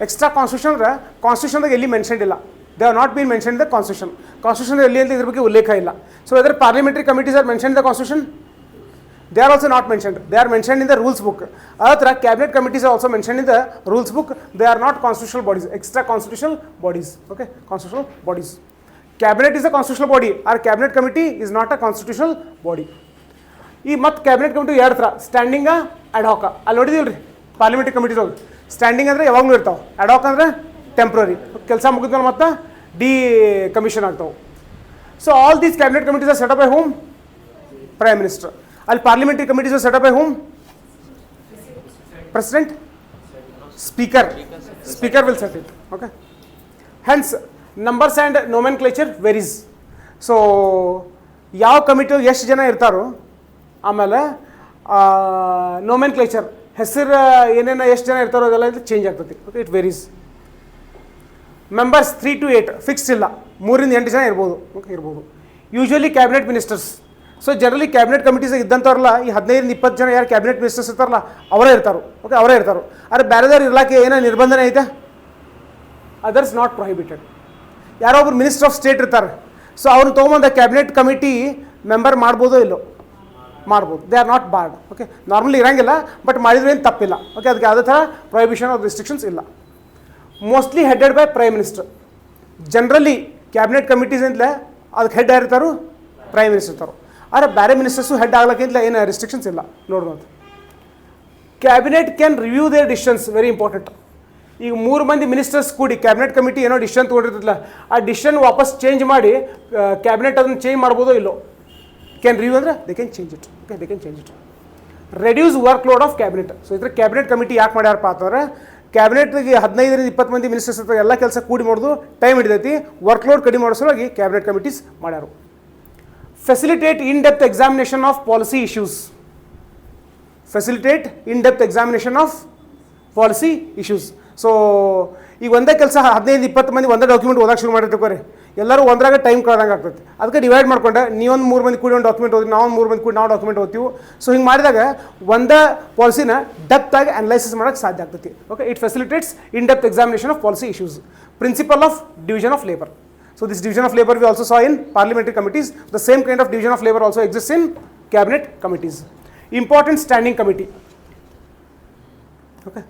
Extra constitution ಅಂದರೆ ಕಾನ್ಸ್ಟಿಟ್ಯೂಷನ್ದಾಗ ಎಲ್ಲಿ ಮೆನ್ಷನ್ಡ್ ಇಲ್ಲ. They are not been mention the constitution. Constitution ಎಲ್ಲಿ ಅಂತ ಇದ್ರ ಬಗ್ಗೆ ಉಲ್ಲೇಖ ಇಲ್ಲ. So whether parliamentary committees are mention the constitution? They are also not mentioned. They are mentioned in the rules book. ಅದೇ ಥರ cabinet committees are also mentioned in the rules book. They are not constitutional bodies, extra constitutional bodies. Okay, constitutional bodies. Cabinet is a constitutional body, or cabinet committee is not a constitutional body. ಈ ಮತ್ತು cabinet committee ಎರಡು ಥರ, ಸ್ಟ್ಯಾಂಡಿಂಗ, ಅಡ್ಹಾಕ. ಅಲ್ಲಿ ನೋಡಿದಿಲ್ಲ ರೀ parliamentary committees ಹೋಗಿ. Standing ಅಂದರೆ ಯಾವಾಗಲೂ ಇರ್ತಾವೆ, ಅಡ್ಹಾಕ್ ಅಂದರೆ ಟೆಂಪ್ರರಿ, ಕೆಲಸ ಮುಗಿದ್ಮೇಲೆ ಮತ್ತೆ ಕಮಿಷನ್ ಆಗ್ತಾವೆ. So all these cabinet committees are set up by whom? Prime minister. ಅಲ್ಲಿ parliamentary committees are set up by whom? President, speaker. Speaker will set it. Okay, hence numbers and nomenclature varies. So ಯಾವ committee ಎಷ್ಟು ಜನ ಇರ್ತಾರೋ, ಆಮೇಲೆ ನೋಮೆನ್ಕ್ಲೇಚರ್ ಹೆಸರು ಏನೇನು ಎಷ್ಟು ಜನ ಇರ್ತಾರೋ ಅದೆಲ್ಲ ಚೇಂಜ್ ಆಗ್ತೈತಿ. Okay, it varies. Members 3 to 8 fixed ಇಲ್ಲ, 3-8 ಜನ ಇರ್ಬೋದು. ಓಕೆ, ಇರ್ಬೋದು. Usually cabinet ministers. So generally cabinet committees ಇದ್ದಂಥವ್ರಲ್ಲ, ಈ 15-20 ಜನ ಯಾರು ಕ್ಯಾಬಿನೆಟ್ ಮಿನಿಸ್ಟರ್ಸ್ ಇರ್ತಾರಲ್ಲ ಅವರೇ ಇರ್ತಾರೆ. ಓಕೆ, ಅವರೇ ಇರ್ತಾರೆ. ಆದರೆ ಬೇರೆದವ್ರು ಇರ್ಲಾಕೆ ಏನೋ ನಿರ್ಬಂಧನೆ ಐತೆ? Others not prohibited. ಯಾರೋ ಒಬ್ರು ಮಿನಿಸ್ಟರ್ ಆಫ್ ಸ್ಟೇಟ್ ಇರ್ತಾರೆ. ಸೊ ಅವ್ರು ತೊಗೊಂಬಂದ ಕ್ಯಾಬಿನೆಟ್ ಕಮಿಟಿ ಮೆಂಬರ್ ಮಾಡ್ಬೋದೋ ಇಲ್ಲೋ? ಮಾಡ್ಬೋದು. They are not border. Okay, normally ಇರೋಂಗಿಲ್ಲ, ಬಟ್ ಮಾಡಿದ್ರೆ ಏನು ತಪ್ಪಿಲ್ಲ. ಓಕೆ, ಅದಕ್ಕೆ ಯಾವುದೇ ಥರ ಪ್ರೊಹಿಬಿಷನ್ ಆಫ್ ರಿಸ್ಟ್ರಿಕ್ಷನ್ಸ್ ಇಲ್ಲ. Mostly headed by prime minister. Generally cabinet committees ಅಂತಲೇ ಅದಕ್ಕೆ ಹೆಡ್ ಯಾರಿರ್ತಾರೋ? ಪ್ರೈಮ್ ಮಿನಿಸ್ಟರ್ ಇರ್ತಾರೋ. ಆದರೆ ಬೇರೆ ಮಿನಿಸ್ಟರ್ಸು ಹೆಡ್ ಆಗ್ಲಿಕ್ಕಿಂತಲೇ ಏನು ರಿಸ್ಟ್ರಿಕ್ಷನ್ಸ್ ಇಲ್ಲ. ನೋಡೋದು, cabinet can review their decisions. Very important. ಈಗ 3 ಮಂದಿ ಮಿನಿಸ್ಟರ್ಸ್ ಕೂಡಿ ಕ್ಯಾಬಿನೆಟ್ ಕಮಿಟಿ ಏನೋ ಡಿಸಿಷನ್ ತೊಗೊಂಡಿರ್ತಲ್ಲ, ಆ ಡಿಸಿಷನ್ ವಾಪಸ್ ಚೇಂಜ್ ಮಾಡಿ ಕ್ಯಾಬಿನೆಟ್ ಅದನ್ನು ಚೇಂಜ್ ಮಾಡ್ಬೋದೋ ಇಲ್ಲೋ? ಕ್ಯಾನ್ ರಿವ್ಯೂ ಅಂದರೆ they can change it. Okay, they can change it. Reduce work load of cabinet. So ಇದ್ರ ಕ್ಯಾಬಿನೆಟ್ ಕಮಿಟಿ ಯಾಕೆ ಮಾಡ್ಯಾರಪ್ಪ ಅಂತಂದ್ರೆ, ಕ್ಯಾಬಿನೆಟ್ಗೆ 15-20 ಮಂದಿ ಮಿನಿಸ್ಟರ್ಸ್ ಇರ್ತಾರೆ, ಎಲ್ಲ ಕೆಲಸ ಕೂಡಿ ಮಾಡೋದು ಟೈಮ್ ಹಿಡಿದೈತಿ, ವರ್ಕ್ ಲೋಡ್ ಕಡಿಮೆ ಮಾಡೋ ಸಲುವಾಗಿ ಕ್ಯಾಬಿನೆಟ್ ಕಮಿಟೀಸ್ ಮಾಡ್ಯಾರು. Facilitate in depth examination of policy issues. Facilitate in depth examination of policy issues. So ಈಗ ಒಂದೇ ಕೆಲಸ 15-20 ಮಂದಿ ಒಂದೇ ಡಾಕ್ಯುಮೆಂಟ್ ಓದಕ್ಕೆ ಶುರು ಮಾಡಿರ್ತೀವಿ, ಎಲ್ಲರೂ ಒಂದ್ರಾಗ ಟೈಮ್ ಕಳ್ದಂಗೆ ಆಗ್ತೈತೆ. ಅದಕ್ಕೆ ಡಿವೈಡ್ ಮಾಡ್ಕೊಂಡೆ, ನೀವೊಂದು 3 ಮಂದಿ ಕೂಡಿ ಒಂದು ಡಾಕ್ಯುಮೆಂಟ್ ಓದಿ, ನಾವು 3 ಮಂದಿ ಕೂಡಿ ನಾವು ಡಾಕ್ಯುಮೆಂಟ್ ಓದ್ತೀವಿ. ಸೊ ಹಿಂಗೆ ಮಾಡಿದಾಗ ಒಂದೇ ಪಾಲಿಸಿನ ಡೆಪ್ತ್ ಆಗಿ ಅನಲೈಸಿಸ್ ಮಾಡೋಕ್ಕೆ ಸಾಧ್ಯ ಆಗ್ತೈತಿ. Okay, it facilitates in depth examination of policy issues. Principle of division of labour. So this division of labor we also saw in parliamentary committees. The same kind of division of labor also exists in cabinet committees. Important standing committee. Okay.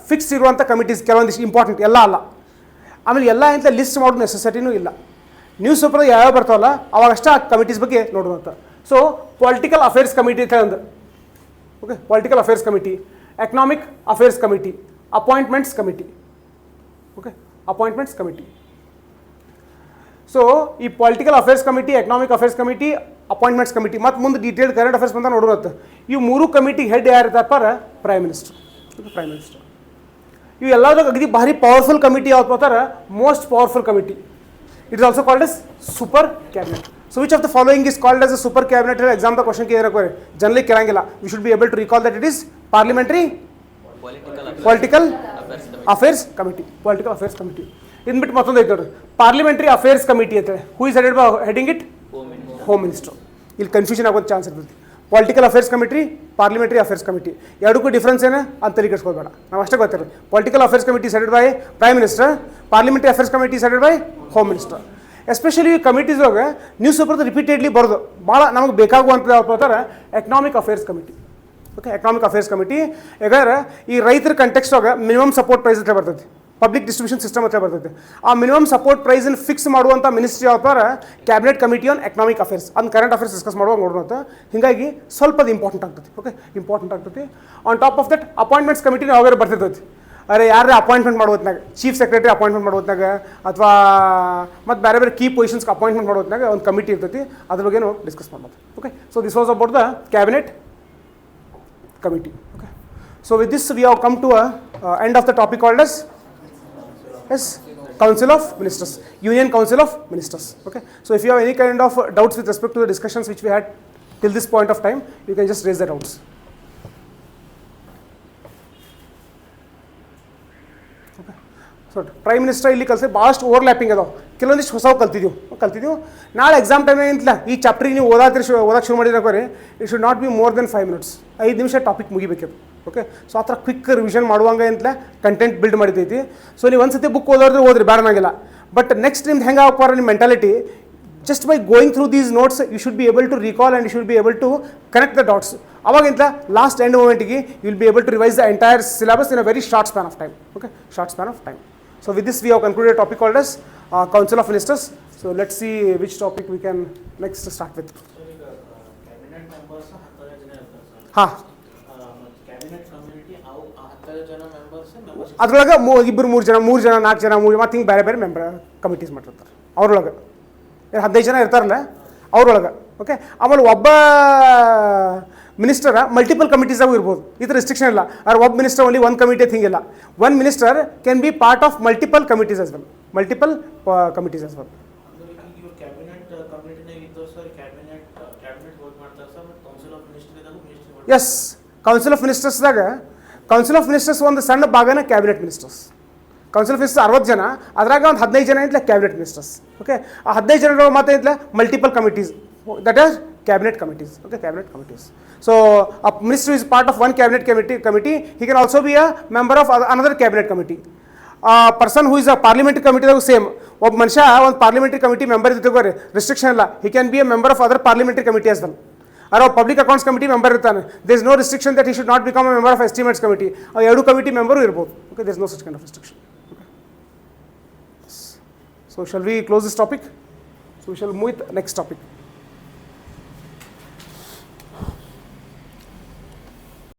Fix ಇರುವಂಥ committees ಕೆಲವೊಂದಿಷ್ಟು important, ಎಲ್ಲ ಅಲ್ಲ. ಆಮೇಲೆ ಎಲ್ಲ ಅಂತ list ಮಾಡೋ ನೆಸೆಸಿಟಿನೂ ಇಲ್ಲ. News paper ಯಾವ್ಯಾವ ಬರ್ತಾವಲ್ಲ ಅವಾಗಷ್ಟೇ ಆ ಕಮಿಟೀಸ್ ಬಗ್ಗೆ ನೋಡೋದಂತ. ಸೊ ಪೊಲಿಟಿಕಲ್ ಅಫೇರ್ಸ್ ಕಮಿಟಿ ಅಂತ ಅಂದು, okay, political affairs committee, economic affairs committee, appointments committee, okay, appointments committee. So ಈ political affairs committee, economic affairs committee, appointments committee ಮತ್ತು ಮುಂದೆ ಡೀಟೇಲ್ಡ್ ಕರೆಂಟ್ ಅಫೇರ್ಸ್ ಬಂದ ನೋಡೋದು. ಇವು ಮೂರು ಕಮಿಟಿಗೆ ಹೆಡ್ ಯಾರು ಇರ್ತಾರಪ್ಪ? Prime minister. Prime minister. ಇವು ಎಲ್ಲದಾಗ ಅಗದಿ ಭಾರಿ ಪವರ್ಫುಲ್ ಕಮಿಟಿ ಯಾವ್ದು ಬರ್ತಾರೆ? Most powerful committee. It is also called as super cabinet. So which of the following is called as a super cabinet? Exam the question ಕೇಳಿದ್ರೆ generally ಕೇಳಂಗಿಲ್ಲ. We should be able to recall that it is parliamentary political affairs committee. Political affairs committee. ಇನ್ ಬಿಟ್ಟು ಮತ್ತೊಂದು ಐತೆ ನೋಡ್ರಿ, parliamentary affairs committee ಅಂತೇಳಿ. Who is headed by heading it? Home minister. ಇಲ್ಲಿ confusion ಆಗೋದು ಚಾನ್ಸ್ ಇರ್ತೈತಿ. Political affairs committee, parliamentary affairs committee ಎರಡಕ್ಕೂ ಡಿಫ್ರೆನ್ಸ್ ಏನು ಅಂತ ತಲೆಕೆಡಿಸ್ಕೋಬೇಡ. ನಾವು ಅಷ್ಟೇ ಗೊತ್ತಿರೋದು. Political affairs committee headed by prime minister, parliamentary affairs committee headed by home minister. Especially committees ಒಳಗೆ ನ್ಯೂಸ್ ಪೇಪರ್ದು ರಿಪೀಟೆಡ್ಲಿ ಬರೋದು ಭಾಳ ನಮಗೆ ಬೇಕಾಗುವಂಥದ್ದು ಯಾವ್ದು ಬರ್ತಾರೆ? Economic affairs committee. Okay, economic affairs committee. ಯಾಕಂದ್ರೆ ಈ ರೈತರ ಕಂಟೆಕ್ಸ್ಟ್ ಒಳಗೆ ಮಿನಿಮಮ್ ಸಪೋರ್ಟ್ ಪ್ರೈಸ್ ಅಂತ ಬರ್ತೈತಿ, ಪಬ್ಲಿಕ್ ಡಿಸ್ಟ್ರಿಬ್ಯೂಷನ್ ಸಿಸ್ಟಮ್ ಅಂತ ಬರ್ತೈತೆ. ಆ ಮಿನಿಮಮ್ ಸಪೋರ್ಟ್ ಪ್ರೈಸನ್ನು ಫಿಕ್ಸ್ ಮಾಡುವಂಥ ಮಿನಿಸ್ಟ್ರಿ ಯಾವ್ದಾರ? Cabinet committee on economic affairs. ಅದನ್ನ ಕರೆಂಟ್ ಅಫೇರ್ಸ್ ಡಿಸ್ಕಸ್ ಮಾಡುವಾಗ ನೋಡೋಣ. ಹೀಗಾಗಿ ಸ್ವಲ್ಪ ಅದು ಇಂಪಾರ್ಟೆಂಟ್ ಆಗ್ತೈತಿ. ಓಕೆ, ಇಂಪಾರ್ಟೆಂಟ್ ಆಗ್ತೈತಿ. On top of that appointments ಕಮಿಟಿನ ಯಾವಾಗ ಬರ್ತಿರ್ತೈತಿ? ಅರೆ ಯಾರೇ ಅಪಾಯಿಂಟ್ಮೆಂಟ್ ಮಾಡೋತ್ನಾಗ, ಚೀಫ್ ಸೆಕ್ರೆಟರಿ ಅಪಾಯಿಂಟ್ಮೆಂಟ್ ಮಾಡೋತ್ನಾಗ ಅಥವಾ ಮತ್ತು ಬೇರೆ ಬೇರೆ ಕೀ ಪೊಸಿಷನ್ಸ್ಗೆ ಅಪಾಯಿಂಟ್ಮೆಂಟ್ ಮಾಡೋತ್ನಾಗ ಒಂದು ಕಮಿಟಿ ಇರ್ತೈತಿ. ಅದ್ರ ಬಗ್ಗೆ ನಾವು ಡಿಸ್ಕಸ್ ಮಾಡ್ಬೋದು. Okay, so this was about the cabinet committee. Okay, so with this we have come to end of the topic called as yes, Council of Ministers, Union Council of Ministers. Okay, so if you have any kind of doubts with respect to the discussions which we had till this point of time, you can just raise the doubts. Okay, so Prime Minister ಇಲ್ಲಿ ಕಲಿಸಿ ಭಾಳಷ್ಟು overlapping ಅದಾವೆ. ಕೆಲವೊಂದಿಷ್ಟು ಹೊಸವು ಕಲ್ತಿದ್ದೀವಿ. ನಾಳೆ exam time ಏನಿಲ್ಲ, ಈ ಚಾಪ್ಟ್ರಿಗೆ ನೀವು ಓದಕ್ಕೆ ಶುರು ಮಾಡಿದ್ರೆ it should not be more then 5 minutes. 5 ನಿಮಿಷ ಟಾಪಿಕ್ ಮುಗಿಬೇಕಿತ್ತು. ಓಕೆ, ಸೊ ಆ ಥರ ಕ್ವಿಕ್ ರಿವಿಷನ್ ಮಾಡುವಂಗ ಅಂತಲೇ ಕಂಟೆಂಟ್ ಬಿಲ್ಡ್ ಮಾಡಿದ್ದೈತಿ. ಸೊ ನೀವು ಒಂದು ಸತಿ ಬುಕ್ ಓದೋದ್ರೆ ಓದ್ರಿ, ಬೇಡನಾಗಿಲ್ಲ. ಬಟ್ ನೆಕ್ಸ್ಟ್ ನಿಮ್ದು ಹೆಂಗೆ ಆಗ್ಪಾರ ನಿಮ್ಮ mentality? Just by going through these notes you should be able to recall and you should be able to connect the dots. ಅವಾಗಿಂತ ಲಾಸ್ಟ್ ಎಂಡ್ ಮೂಮೆಂಟಿಗೆ you will be able to revise the entire syllabus in a very short span of time. Okay, short span of time. So with this we have concluded a topic called as Council of Ministers. So let's see which topic we can next start with. Cabinet members 10 ಜನ ಇರ್ತಾರೆ sir. ಹಾಂ, cabinet community ಅವು 10 ಜನ members ಅದ್ರೊಳಗೆ ಇಬ್ಬರು 3 ಜನ 4 ಜನ ಮತ್ತು ಹಿಂಗೆ ಬೇರೆ ಬೇರೆ ಮೆಂಬರ್ ಕಮಿಟೀಸ್ ಮಾಡಿರ್ತಾರೆ. ಅವ್ರೊಳಗೆ 15 ಜನ ಇರ್ತಾರಲ್ಲ ಅವ್ರೊಳಗೆ. ಓಕೆ, ಆಮೇಲೆ ಒಬ್ಬ ಮಿನಿಸ್ಟರ್ ಮಲ್ಟಿಪಲ್ ಕಮಿಟೀಸಾಗೂ ಇರ್ಬೋದು. ಇದು ರೆಸ್ಟ್ರಿಕ್ಷನ್ ಇಲ್ಲ. ಆದ್ರೆ ಒಬ್ಬ ಮಿನಿಸ್ಟರ್ ಓನ್ಲಿ ಒಂದು ಕಮಿಟಿ ಹಿಂಗಿಲ್ಲ. One minister can be part of multiple committees as well. Multiple committees as well. ಇವ್ರು ಕ್ಯಾಬಿನೆಟ್ ಕಮಿಟಿನಾಗ ಇದ್ದವ್ರು ಸರ್ ಕ್ಯಾಬಿನೆಟ್ ವರ್ಕ್ ಮಾಡ್ತಾರೆ ಸರ್. ಮತ್ತು ಕೌನ್ಸಿಲ್ ಆಫ್ ಮಿನಿಸ್ಟರ್ ಇದ್ದಾಗ ಮಿನಿಸ್ಟ್ರಿ. ಎಸ್, ಕೌನ್ಸಿಲ್ ಆಫ್ ಮಿನಿಸ್ಟರ್ಸ್ದಾಗ ಕೌನ್ಸಿಲ್ ಆಫ್ ಮಿನಿಸ್ಟರ್ಸ್ ಒಂದು ಸಣ್ಣ ಭಾಗನ cabinet ministers. Council of ministers 60 ಜನ, ಅದ್ರಾಗ ಒಂದು 15 ಜನ ಇಂತಲೇ ಕ್ಯಾಬಿನೆಟ್ ಮಿನಿಸ್ಟರ್ಸ್. ಓಕೆ, ಆ 15 ಜನರ ಮತ್ತೆ ಇಂತಲೇ multiple committees, that are cabinet committees. Okay, cabinet committees. So a minister is part of one cabinet committee. He can also be a member of another cabinet committee. A person who is a parliamentary committee is same. ಒಬ್ಬ ಮನುಷ್ಯ ಒಂದು parliamentary committee member ಇರ್ತಾರೆ, restriction ಇಲ್ಲ. He can be A member of other parliamentary committee as well. or public accounts committee member irtane, there is no restriction that he should not become a member of estimates committee. Edu committee member irbodu. Okay, there is no such kind of restriction. Okay. So shall we close this topic? So we shall move with next topic.